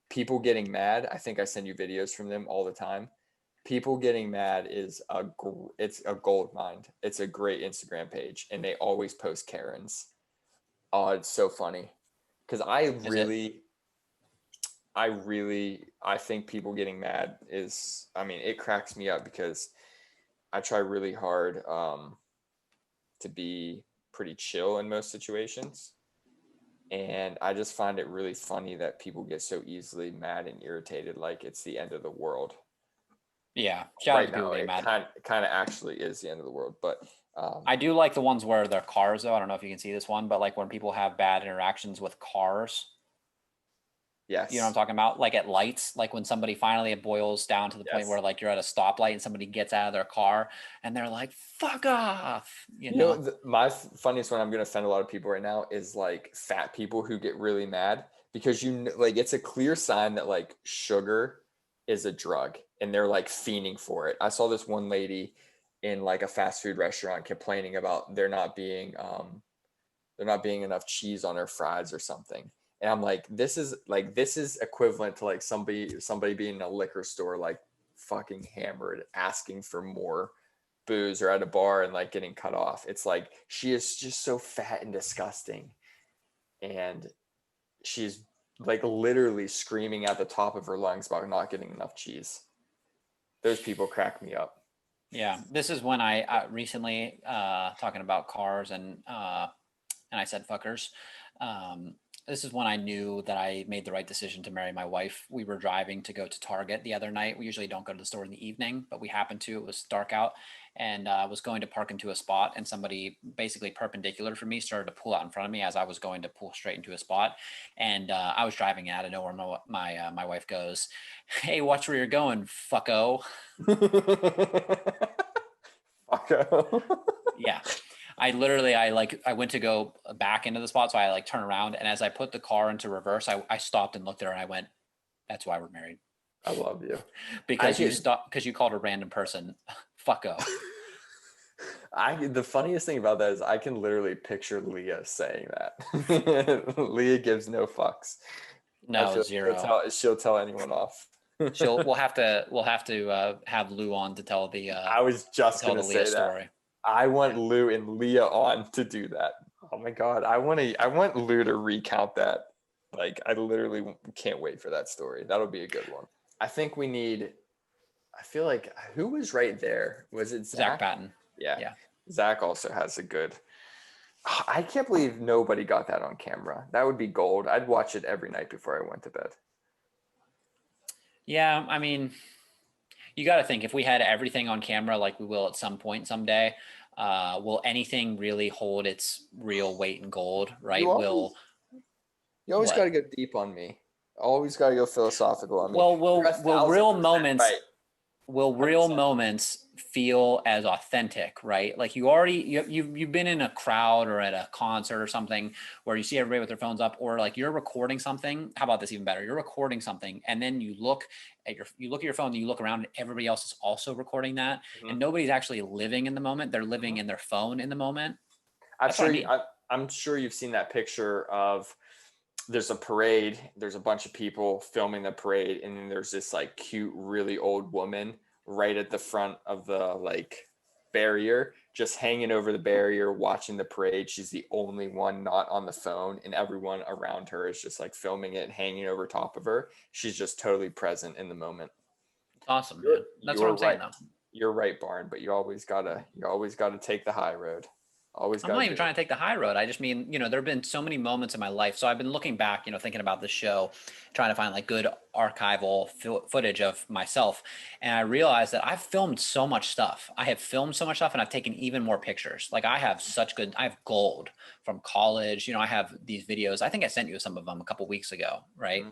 S2: People Getting Mad. I think I send you videos from them all the time. People Getting Mad is it's a gold mine. It's a great Instagram page, and they always post Karens. Oh, it's so funny because I think People Getting Mad is, it cracks me up because I try really hard to be pretty chill in most situations. And I just find it really funny that people get so easily mad and irritated like it's the end of the world.
S1: Yeah. Shout out
S2: Right
S1: to people
S2: now,
S1: getting
S2: it
S1: mad.
S2: kind of actually is the end of the world. But
S1: I do like the ones where they're cars, though. I don't know if you can see this one, but like when people have bad interactions with cars. You know what I'm
S2: yes,
S1: talking about? Like at lights, like when somebody finally it boils down to the point where
S2: yes.
S1: like you're at a stoplight and somebody gets out of their car and they're like, fuck off,
S2: My funniest one, I'm going to offend a lot of people right now, is like fat people who get really mad because like it's a clear sign that like sugar is a drug and they're like fiending for it. I saw this one lady in like a fast food restaurant complaining about there not being enough cheese on her fries or something. And I'm like, this is equivalent to like somebody being in a liquor store like fucking hammered asking for more booze or at a bar and like getting cut off. It's like she is just so fat and disgusting. And she's like literally screaming at the top of her lungs about not getting enough cheese. Those people crack me up.
S1: Yeah, this is when I recently talking about cars and I said fuckers. This is when I knew that I made the right decision to marry my wife. We were driving to go to Target the other night. We usually don't go to the store in the evening, but we happened to. It was dark out, and I was going to park into a spot, and somebody basically perpendicular from me started to pull out in front of me as I was going to pull straight into a spot. And I was driving out of nowhere. My wife goes, "Hey, watch where you're going, fucko."
S2: Fucko.
S1: Yeah. I went to go back into the spot. So I like turn around and as I put the car into reverse, I stopped and looked at her and I went, that's why we're married.
S2: I love you.
S1: Because you called a random person fucko.
S2: The funniest thing about that is I can literally picture Leah saying that. Leah gives no fucks.
S1: No, zero.
S2: She'll tell anyone off.
S1: We'll have to have Lou on to tell the
S2: I was just
S1: Leah
S2: gonna say that.
S1: story.
S2: I want Lou and Leah on to do that. Oh my God. I want Lou to recount that. Like, I literally can't wait for that story. That'll be a good one. I think I feel like, who was right there? Was it
S1: Zach
S2: Zach?
S1: Batten.
S2: Yeah.
S1: Yeah.
S2: Zach also has a good. I can't believe nobody got that on camera. That would be gold. I'd watch it every night before I went to bed.
S1: Yeah. I mean, you got to think if we had everything on camera like we will at some point someday, will anything really hold its real weight in gold,
S2: You
S1: right?
S2: always, you always got to
S1: What?
S2: go deep on me. Always got to go philosophical on me.
S1: Well,
S2: You're
S1: will real
S2: 1,000%
S1: moments
S2: right.
S1: will real
S2: 100%.
S1: moments feel as authentic, right? Like you've been in a crowd or at a concert or something where you see everybody with their phones up, or like you're recording something. How about this even better? You're recording something and then you look at your phone and you look around and everybody else is also recording that, and nobody's actually living in the moment. They're living in their phone in the moment. That's what I mean.
S2: I'm sure you've seen that picture of there's a parade, there's a bunch of people filming the parade, and then there's this like cute, really old woman right at the front of the like barrier, just hanging over the barrier, watching the parade. She's the only one not on the phone, and everyone around her is just like filming it, hanging over top of her. She's just totally present in the moment.
S1: It's awesome, man. That's what
S2: You're
S1: I'm saying
S2: right.
S1: though.
S2: You're right, Barn, but you always gotta take the high road. Always
S1: I'm
S2: gotta
S1: not
S2: do
S1: even
S2: it.
S1: trying to take the high road. I just mean, there have been so many moments in my life. So I've been looking back, thinking about this show, trying to find like good archival footage of myself. And I realized that I've filmed so much stuff. I have filmed so much stuff and I've taken even more pictures. Like I have gold from college. I have these videos. I think I sent you some of them a couple weeks ago, right?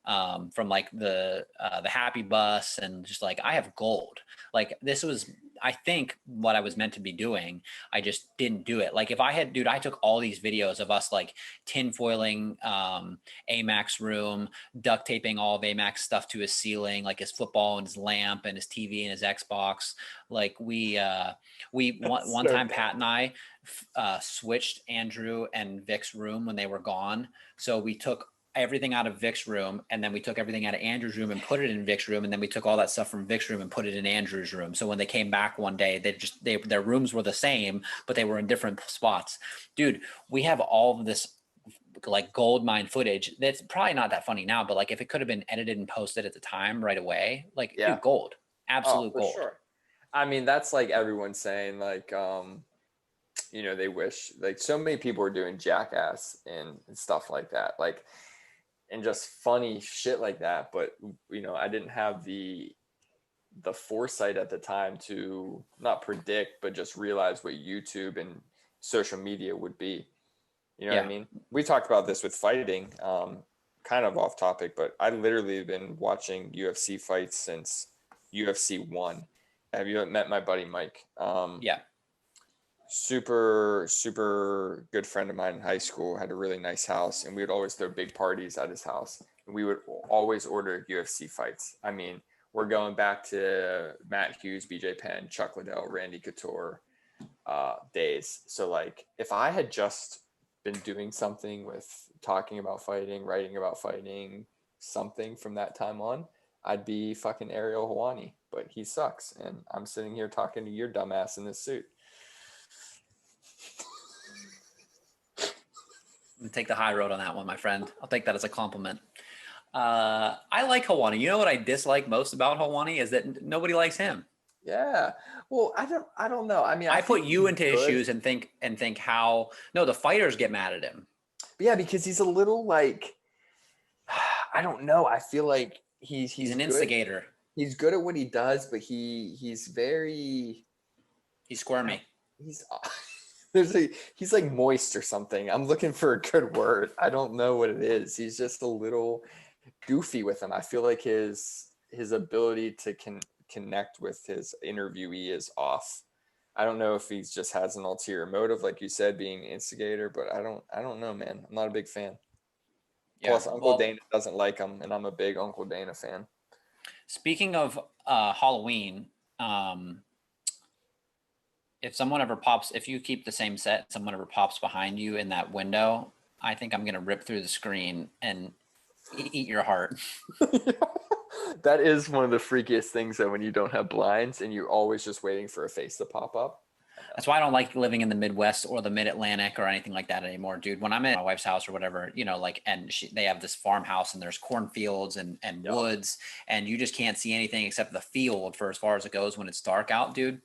S2: Mhm.
S1: From like the Happy Bus, and just like I have gold. Like this was, I think, what I was meant to be doing. I just didn't do it. Like if I had, dude, I took all these videos of us like tinfoiling Amax room, duct taping all of Amax stuff to his ceiling, like his football and his lamp and his TV and his Xbox. Like we one
S2: So
S1: time
S2: dumb.
S1: Pat and I switched Andrew and Vic's room when they were gone. So we took everything out of Vic's room, and then we took everything out of Andrew's room and put it in Vic's room, and then we took all that stuff from Vic's room and put it in Andrew's room. So when they came back one day, their rooms were the same, but they were in different spots. Dude, we have all of this like gold mine footage that's probably not that funny now, but like if it could have been edited and posted at the time right away, like
S2: Yeah.
S1: dude, gold,
S2: Oh,
S1: absolute
S2: for
S1: gold.
S2: sure. I mean, that's like everyone saying like they wish like so many people were doing Jackass and stuff like that. Like and just funny shit like that, but I didn't have the foresight at the time to not predict but just realize what YouTube and social media would be. You know what I
S1: Yeah.
S2: mean? We talked about this with fighting, kind of off topic, but I literally have been watching UFC fights since UFC 1. Have you met my buddy Mike?
S1: Yeah.
S2: Super, super good friend of mine in high school, had a really nice house, and we would always throw big parties at his house. And we would always order UFC fights. I mean, we're going back to Matt Hughes, BJ Penn, Chuck Liddell, Randy Couture days. So like if I had just been doing something with talking about fighting, writing about fighting, something from that time on, I'd be fucking Ariel Helwani, but he sucks. And I'm sitting here talking to your dumbass in this suit.
S1: Take the high road on that one, my friend. I'll take that as a compliment. I like Helwani. You know what I dislike most about Helwani is that nobody likes him.
S2: Yeah. Well, I don't know. I mean, I
S1: I put
S2: think
S1: you
S2: he's
S1: into his
S2: good.
S1: shoes and think how no, the fighters get mad at him.
S2: But yeah, because he's a little like I don't know. I feel like
S1: He's
S2: he's
S1: an
S2: good.
S1: instigator.
S2: He's good at what he does, but he's very
S1: He's squirmy.
S2: he's he's like moist or something. I'm looking for a good word. I don't know what it is. He's just a little goofy with him. I feel like his ability to connect with his interviewee is off. I don't know if he just has an ulterior motive, like you said, being an instigator, but I don't know, man. I'm not a big fan.
S1: Yeah.
S2: Plus, Uncle
S1: Well,
S2: Dana doesn't like him, and I'm a big Uncle Dana fan.
S1: speaking of Halloween, um, if you keep the same set, someone ever pops behind you in that window, I think I'm gonna rip through the screen and eat your heart.
S2: That is one of the freakiest things, though, when you don't have blinds and you're always just waiting for a face to pop up.
S1: That's why I don't like living in the Midwest or the Mid-Atlantic or anything like that anymore, dude. When I'm at my wife's house or whatever, you know, like, and they have this farmhouse and there's cornfields and woods, and you just can't see anything except the field for as far as it goes when it's dark out, dude.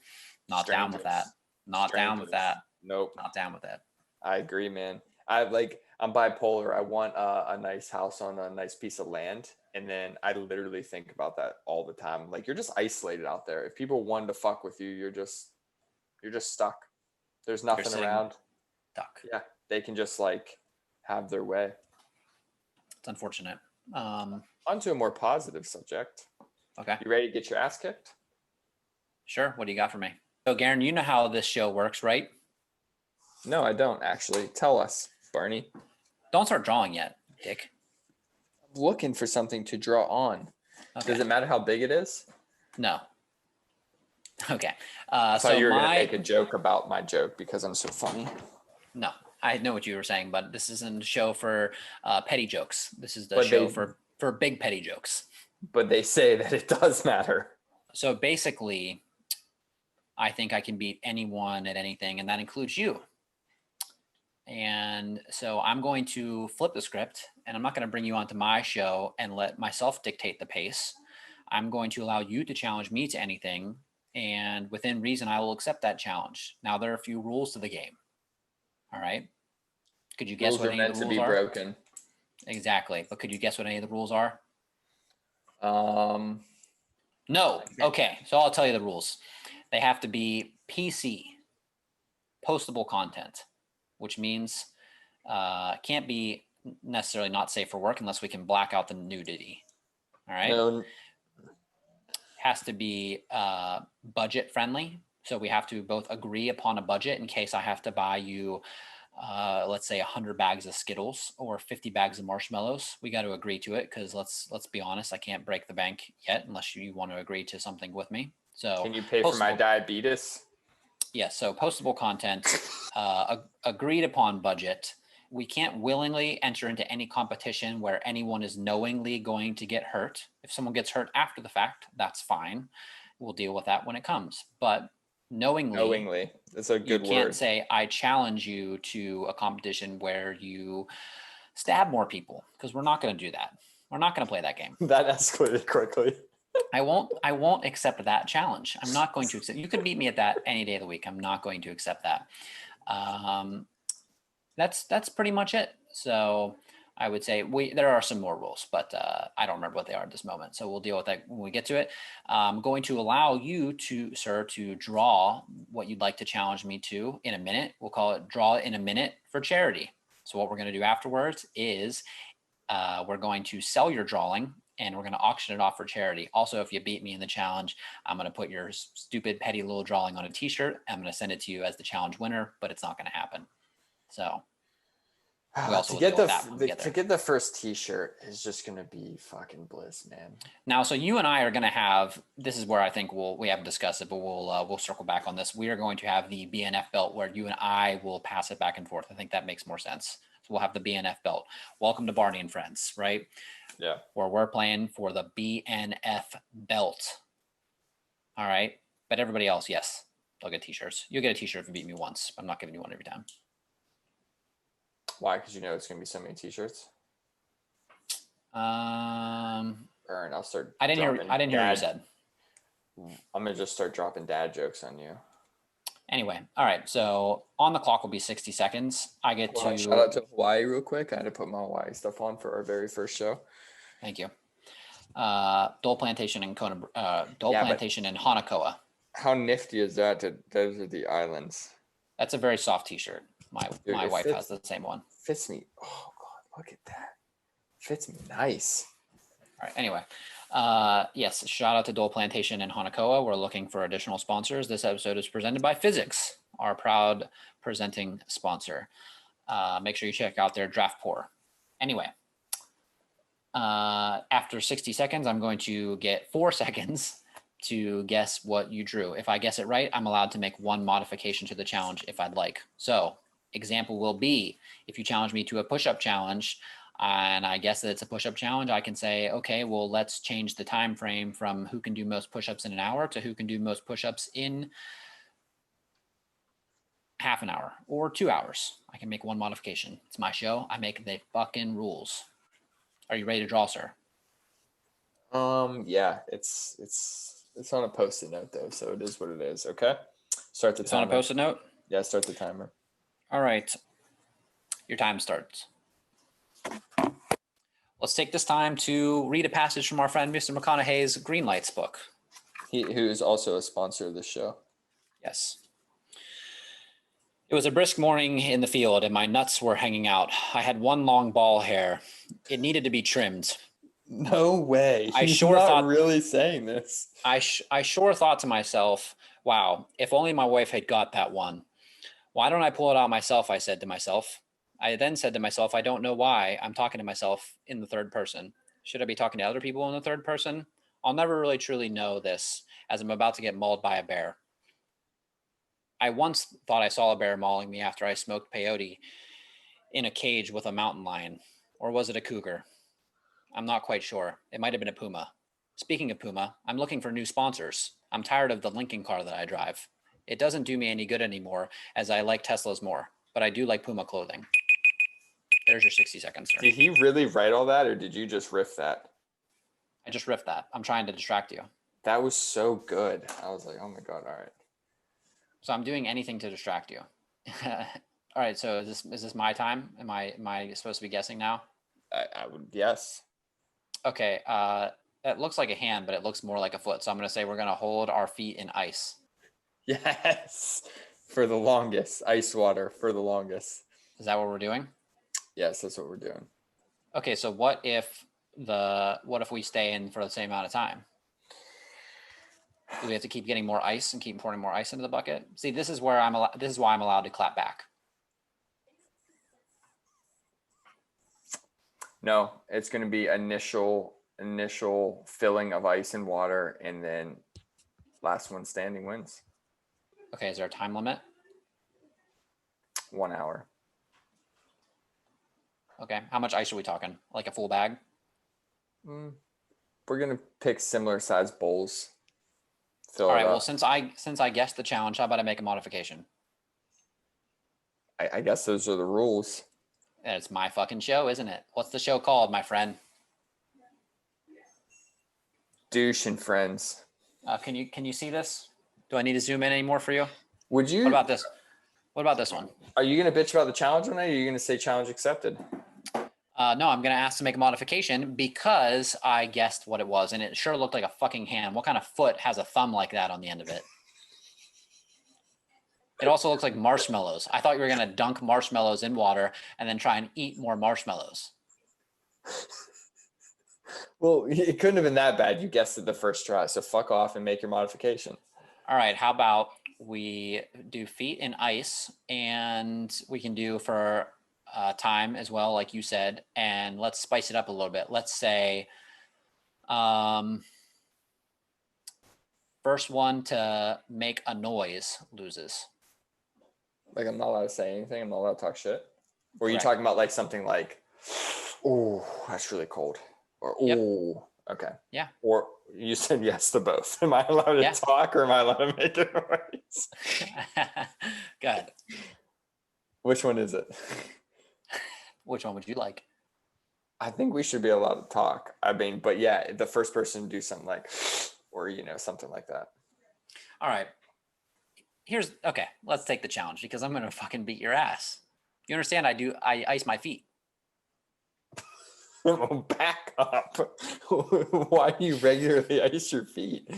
S1: Not down with that. Not down with that.
S2: Nope.
S1: Not down with that.
S2: I agree, man. I'm bipolar. I want a nice house on a nice piece of land. And then I literally think about that all the time. Like, you're just isolated out there. If people wanted to fuck with you, you're just stuck. There's nothing around.
S1: Stuck.
S2: Yeah. They can just like have their way.
S1: It's unfortunate.
S2: On to a more positive subject.
S1: Okay.
S2: You ready to get your ass kicked?
S1: Sure. What do you got for me? So, Garin, you know how this show works, right?
S2: No, I don't actually. Tell us, Barney.
S1: Don't start drawing yet, Dick.
S2: I'm looking for something to draw on.
S1: Okay.
S2: Does it matter how big it is?
S1: No. Okay.
S2: I thought you were going to make a joke about my joke because I'm so funny.
S1: No, I know what you were saying, but this isn't a show for petty jokes. This is the show for big petty jokes.
S2: But they say that it does matter.
S1: So basically, I think I can beat anyone at anything, and that includes you. And so I'm going to flip the script, and I'm not going to bring you onto my show and let myself dictate the pace. I'm going to allow you to challenge me to anything, and within reason, I will accept that challenge. Now, there are a few rules to the game. All right. Could you guess what any of the rules are?
S2: Broken.
S1: Exactly. But could you guess what any of the rules are?
S2: No.
S1: Okay. So I'll tell you the rules. They have to be PC, postable content, which means can't be necessarily not safe for work unless we can black out the nudity. All right.
S2: No.
S1: Has to be budget friendly. So we have to both agree upon a budget in case I have to buy you, let's say 100 bags of Skittles or 50 bags of marshmallows. We got to agree to it because let's be honest, I can't break the bank yet unless you want to agree to something with me. So
S2: can you pay for my diabetes?
S1: Yes. So postable content, agreed upon budget. We can't willingly enter into any competition where anyone is knowingly going to get hurt. If someone gets hurt after the fact, that's fine. We'll deal with that when it comes. But knowingly,
S2: that's a good word.
S1: You can't say, I challenge you to a competition where you stab more people, because we're not going to do that. We're not going to play that game.
S2: That escalated quickly.
S1: I won't accept that challenge. I'm not going to accept. You can beat me at that any day of the week. I'm not going to accept that. That's pretty much it. So I would say there are some more rules, but I don't remember what they are at this moment. So we'll deal with that when we get to it. I'm going to allow you to draw what you'd like to challenge me to in a minute. We'll call it draw in a minute for charity. So what we're going to do afterwards is we're going to sell your drawing and we're going to auction it off for charity. Also, if you beat me in the challenge, I'm going to put your stupid, petty little drawing on a t-shirt. I'm going to send it to you as the challenge winner, but it's not going to happen. So we also
S2: to get the first t-shirt is just going to be fucking bliss, man.
S1: Now, so you and I are going to have, this is where I think we haven't discussed it, but we'll circle back on this. We are going to have the BNF belt where you and I will pass it back and forth. I think that makes more sense. So we'll have the BNF belt. Welcome to Barney and Friends, right?
S2: Yeah.
S1: Where we're playing for the BNF belt. All right. But everybody else, yes, they'll get t-shirts. You'll get a t-shirt if you beat me once. I'm not giving you one every time.
S2: Why? Because you know it's gonna be so many t-shirts. Burn. I'll start.
S1: I didn't hear what you said.
S2: I'm gonna just start dropping dad jokes on you.
S1: Anyway, all right. So on the clock will be 60 seconds. I get to
S2: shout out to Hawaii real quick. I had to put my Hawaii stuff on for our very first show.
S1: Thank you. Dole Plantation in Plantation in Hanakoa.
S2: How nifty is that? Those are the islands.
S1: That's a very soft t-shirt. My wife has the same one.
S2: Fits me. Oh God, look at that. Fits me nice.
S1: All right. Anyway, yes. Shout out to Dole Plantation in Hanakoa. We're looking for additional sponsors. This episode is presented by Physics, our proud presenting sponsor. Make sure you check out their draft pour. Anyway, after 60 seconds, I'm going to get 4 seconds to guess what you drew. If I guess it right, I'm allowed to make one modification to the challenge if I'd like. So example will be, if you challenge me to a push-up challenge and I guess that it's a push-up challenge, I can say, okay, well, let's change the time frame from who can do most push-ups in an hour to who can do most push-ups in half an hour or 2 hours. I can make one modification. It's my show. I make the fucking rules. Are you ready to draw, sir?
S2: Yeah, it's on a post-it note though, so it is what it is. Okay, start the
S1: It's
S2: timer.
S1: on a post-it note?
S2: Yeah, start the timer.
S1: All right. Your time starts. Let's take this time to read a passage from our friend Mr. McConaughey's Greenlights book.
S2: Who is also a sponsor of this show.
S1: Yes. It was a brisk morning in the field, and my nuts were hanging out. I had one long ball hair. It needed to be trimmed.
S2: No way.
S1: I
S2: He's
S1: sure
S2: not
S1: thought
S2: really saying this.
S1: I sure thought to myself, wow, if only my wife had got that one. Why don't I pull it out myself? I said to myself. I then said to myself, I don't know why I'm talking to myself in the third person. Should I be talking to other people in the third person? I'll never really truly know this, as I'm about to get mauled by a bear. I once thought I saw a bear mauling me after I smoked peyote in a cage with a mountain lion. Or was it a cougar? I'm not quite sure. It might have been a puma. Speaking of puma, I'm looking for new sponsors. I'm tired of the Lincoln car that I drive. It doesn't do me any good anymore, as I like Teslas more, but I do like Puma clothing. There's your 60 seconds, sir.
S2: Did he really write all that, or did you just riff that?
S1: I just riffed that. I'm trying to distract you.
S2: That was so good. I was like, oh my God, all right.
S1: So I'm doing anything to distract you. All right, so is this my time? Am I supposed to be guessing now?
S2: I would, yes.
S1: Okay, it looks like a hand, but it looks more like a foot. So I'm going to say we're going to hold our feet in ice.
S2: Yes. For the longest. Ice water for the longest.
S1: Is that what we're doing?
S2: Yes, that's what we're doing.
S1: Okay, so what if we stay in for the same amount of time? Do we have to keep getting more ice and keep pouring more ice into the bucket? See, this is why I'm allowed to clap back.
S2: No, it's going to be initial filling of ice and water, and then last one standing wins.
S1: Okay, is there a time limit?
S2: 1 hour.
S1: Okay, how much ice are we talking? Like a full bag?
S2: We're going to pick similar size bowls.
S1: All right, well, since I guessed the challenge, how about I make a modification?
S2: I guess those are the rules.
S1: It's my fucking show, isn't it? What's the show called, my friend?
S2: Douche and Friends.
S1: Can you see this? Do I need to zoom in anymore for you?
S2: Would you?
S1: What about this? What about this one?
S2: Are you going to bitch about the challenge one, or are you going to say challenge accepted?
S1: No, I'm going to ask to make a modification because I guessed what it was, and it sure looked like a fucking hand. What kind of foot has a thumb like that on the end of it? It also looks like marshmallows. I thought you were going to dunk marshmallows in water and then try and eat more marshmallows.
S2: Well, it couldn't have been that bad. You guessed it the first try, so fuck off and make your modification.
S1: All right, how about we do feet in ice, and we can do for time as well, like you said, and let's spice it up a little bit. Let's say first one to make a noise loses.
S2: Like, I'm not allowed to say anything. I'm not allowed to talk shit. Or are you
S1: Correct.
S2: talking about like something like, oh, that's really cold, or
S1: Yep.
S2: oh, okay,
S1: Yeah.
S2: Or you said yes to both. Am I allowed to
S1: Yeah.
S2: talk, or am I allowed to make a noise?
S1: Go ahead.
S2: Which one is it?
S1: Which one would you like?
S2: I think we should be allowed to talk. I mean, but yeah, the first person to do something like, or something like that.
S1: All right. Okay, let's take the challenge because I'm going to fucking beat your ass. You understand? I ice my feet.
S2: Back up. Why do you regularly ice your feet?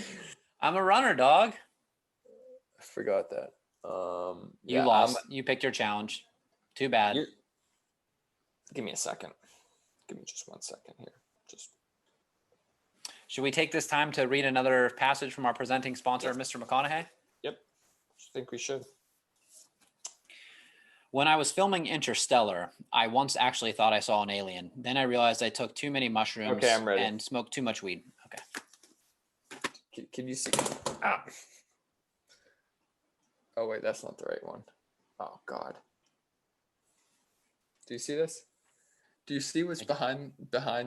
S1: I'm a runner, dog.
S2: I forgot that.
S1: You lost. You picked your challenge. Too bad.
S2: Give me a second. Give me just 1 second here.
S1: Should we take this time to read another passage from our presenting sponsor, Mr. McConaughey?
S2: Yep. I think we should.
S1: When I was filming Interstellar, I once actually thought I saw an alien. Then I realized I took too many mushrooms
S2: Okay, I'm ready.
S1: and smoked too much weed. Okay.
S2: Can you see? Ah. Oh, wait, that's not the right one. Oh, God. Do you see this? Do you see what's behind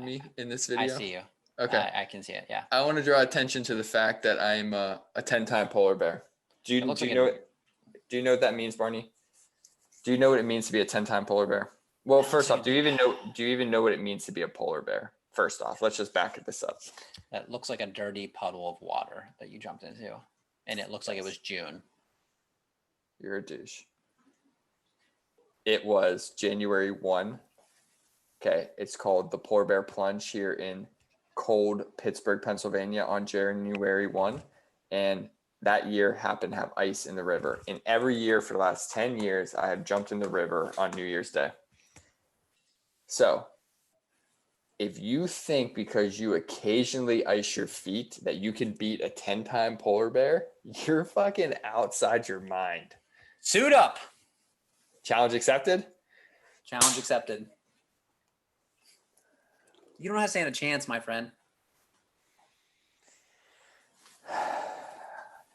S2: me in this video?
S1: I see you.
S2: Okay.
S1: I can see it, yeah.
S2: I want to draw attention to the fact that I'm a 10-time polar bear. Do you know what that means, Barney? Do you know what it means to be a 10-time polar bear? Well,
S1: That
S2: first
S1: looks
S2: off,
S1: like
S2: do you even know what it means to be a polar bear? First off, let's just back this up.
S1: that looks like a dirty puddle of water that you jumped into, and it looks like it was June.
S2: You're a douche. It was January 1. Okay, it's called the Polar Bear Plunge here in cold Pittsburgh, Pennsylvania on January 1. And that year happened to have ice in the river. And every year for the last 10 years, I have jumped in the river on New Year's Day. So if you think because you occasionally ice your feet that you can beat a 10-time polar bear, you're fucking outside your mind.
S1: Suit up.
S2: Challenge accepted?
S1: Challenge accepted. You don't have to stand a chance, my friend.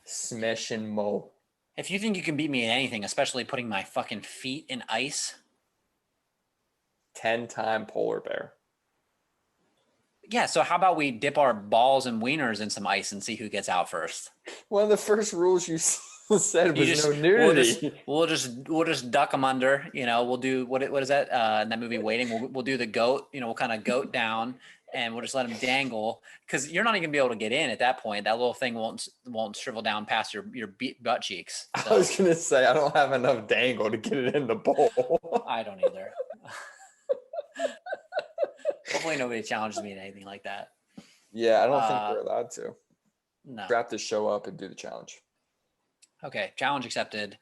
S2: Smash and mo.
S1: If you think you can beat me in anything, especially putting my fucking feet in ice.
S2: 10-time polar bear.
S1: Yeah, so how about we dip our balls and wieners in some ice and see who gets out first?
S2: One of the first rules you said was no nudity.
S1: We'll just duck them under. You know, we'll do what is that in that movie Waiting? We'll do the goat. You know, we'll kind of goat down and we'll just let them dangle because you're not even gonna be able to get in at that point. That little thing won't shrivel down past your butt cheeks. So.
S2: I was gonna say I don't have enough dangle to get it in the bowl.
S1: I don't either. Hopefully nobody challenges me in anything like that.
S2: Yeah, I don't think we're allowed to.
S1: No.
S2: Wrap this show up and do the challenge.
S1: Okay, challenge accepted.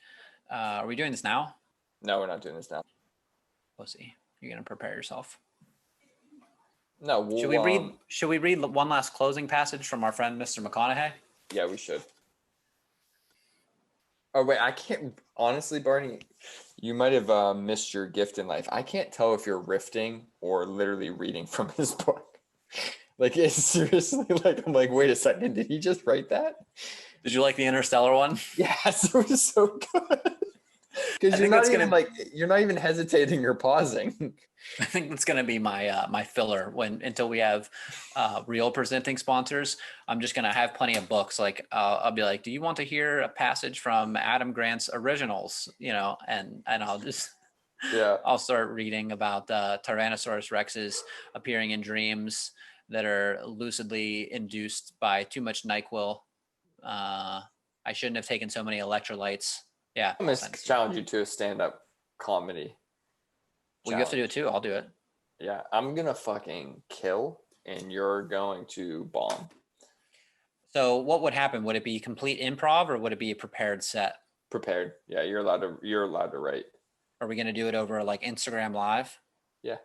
S1: Are we doing this now?
S2: No, we're not doing this now.
S1: Pussy, you're gonna prepare yourself.
S2: No,
S1: Should we read one last closing passage from our friend Mr. McConaughey?
S2: Yeah, we should. Oh wait, I can't. Honestly, Barney, you might have missed your gift in life. I can't tell if you're riffing or literally reading from his book. Like, it's seriously like, I'm like, wait a second, did he just write that?
S1: Did you like the Interstellar one?
S2: Yes, it was so good. Because you're not even hesitating or pausing.
S1: I think that's gonna be my my filler until we have real presenting sponsors. I'm just gonna have plenty of books. Like I'll be like, do you want to hear a passage from Adam Grant's originals? You know, and I'll just I'll start reading about Tyrannosaurus Rexes appearing in dreams that are lucidly induced by too much NyQuil. I shouldn't have taken so many electrolytes. Yeah.
S2: I'm going to challenge you to a stand-up comedy.
S1: Well, you have to do it too. I'll do it.
S2: Yeah. I'm going to fucking kill and you're going to bomb.
S1: So what would happen? Would it be complete improv or would it be a prepared set?
S2: Prepared. Yeah. You're allowed to write.
S1: Are we going to do it over like Instagram Live?
S2: Yeah.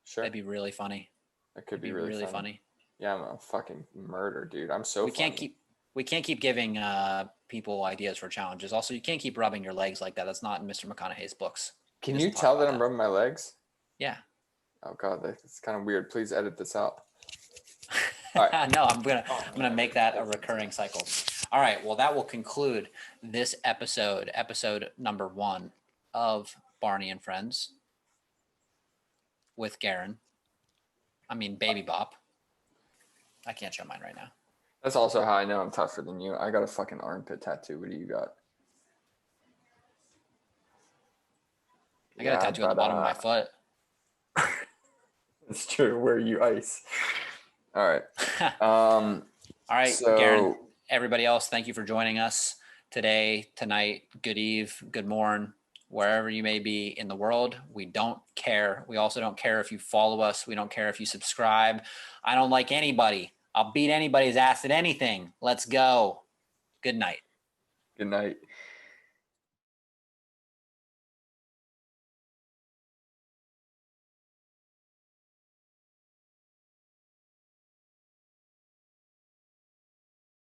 S2: Sure.
S1: That'd be really funny.
S2: That could be really funny. Yeah. I'm a fucking murder, dude. I'm so funny.
S1: We can't keep giving people ideas for challenges. Also, you can't keep rubbing your legs like that. That's not in Mr. McConaughey's books.
S2: Can you tell that I'm rubbing my legs?
S1: Yeah.
S2: Oh God, that's kind of weird. Please edit this out. All right.
S1: No, I'm gonna make that a recurring cycle. All right. Well, that will conclude this episode number 1 of Barney and Friends with Garin. I mean, Baby Bop. I can't show mine right now.
S2: That's also how I know I'm tougher than you. I got a fucking armpit tattoo. What do you got?
S1: I got a tattoo at the bottom of my foot.
S2: It's true. Where you ice. All right.
S1: All right, so, Garin, everybody else, thank you for joining us today, tonight, good eve, good morn, wherever you may be in the world. We don't care. We also don't care if you follow us. We don't care if you subscribe. I don't like anybody. I'll beat anybody's ass at anything. Let's go. Good night.
S2: Good night.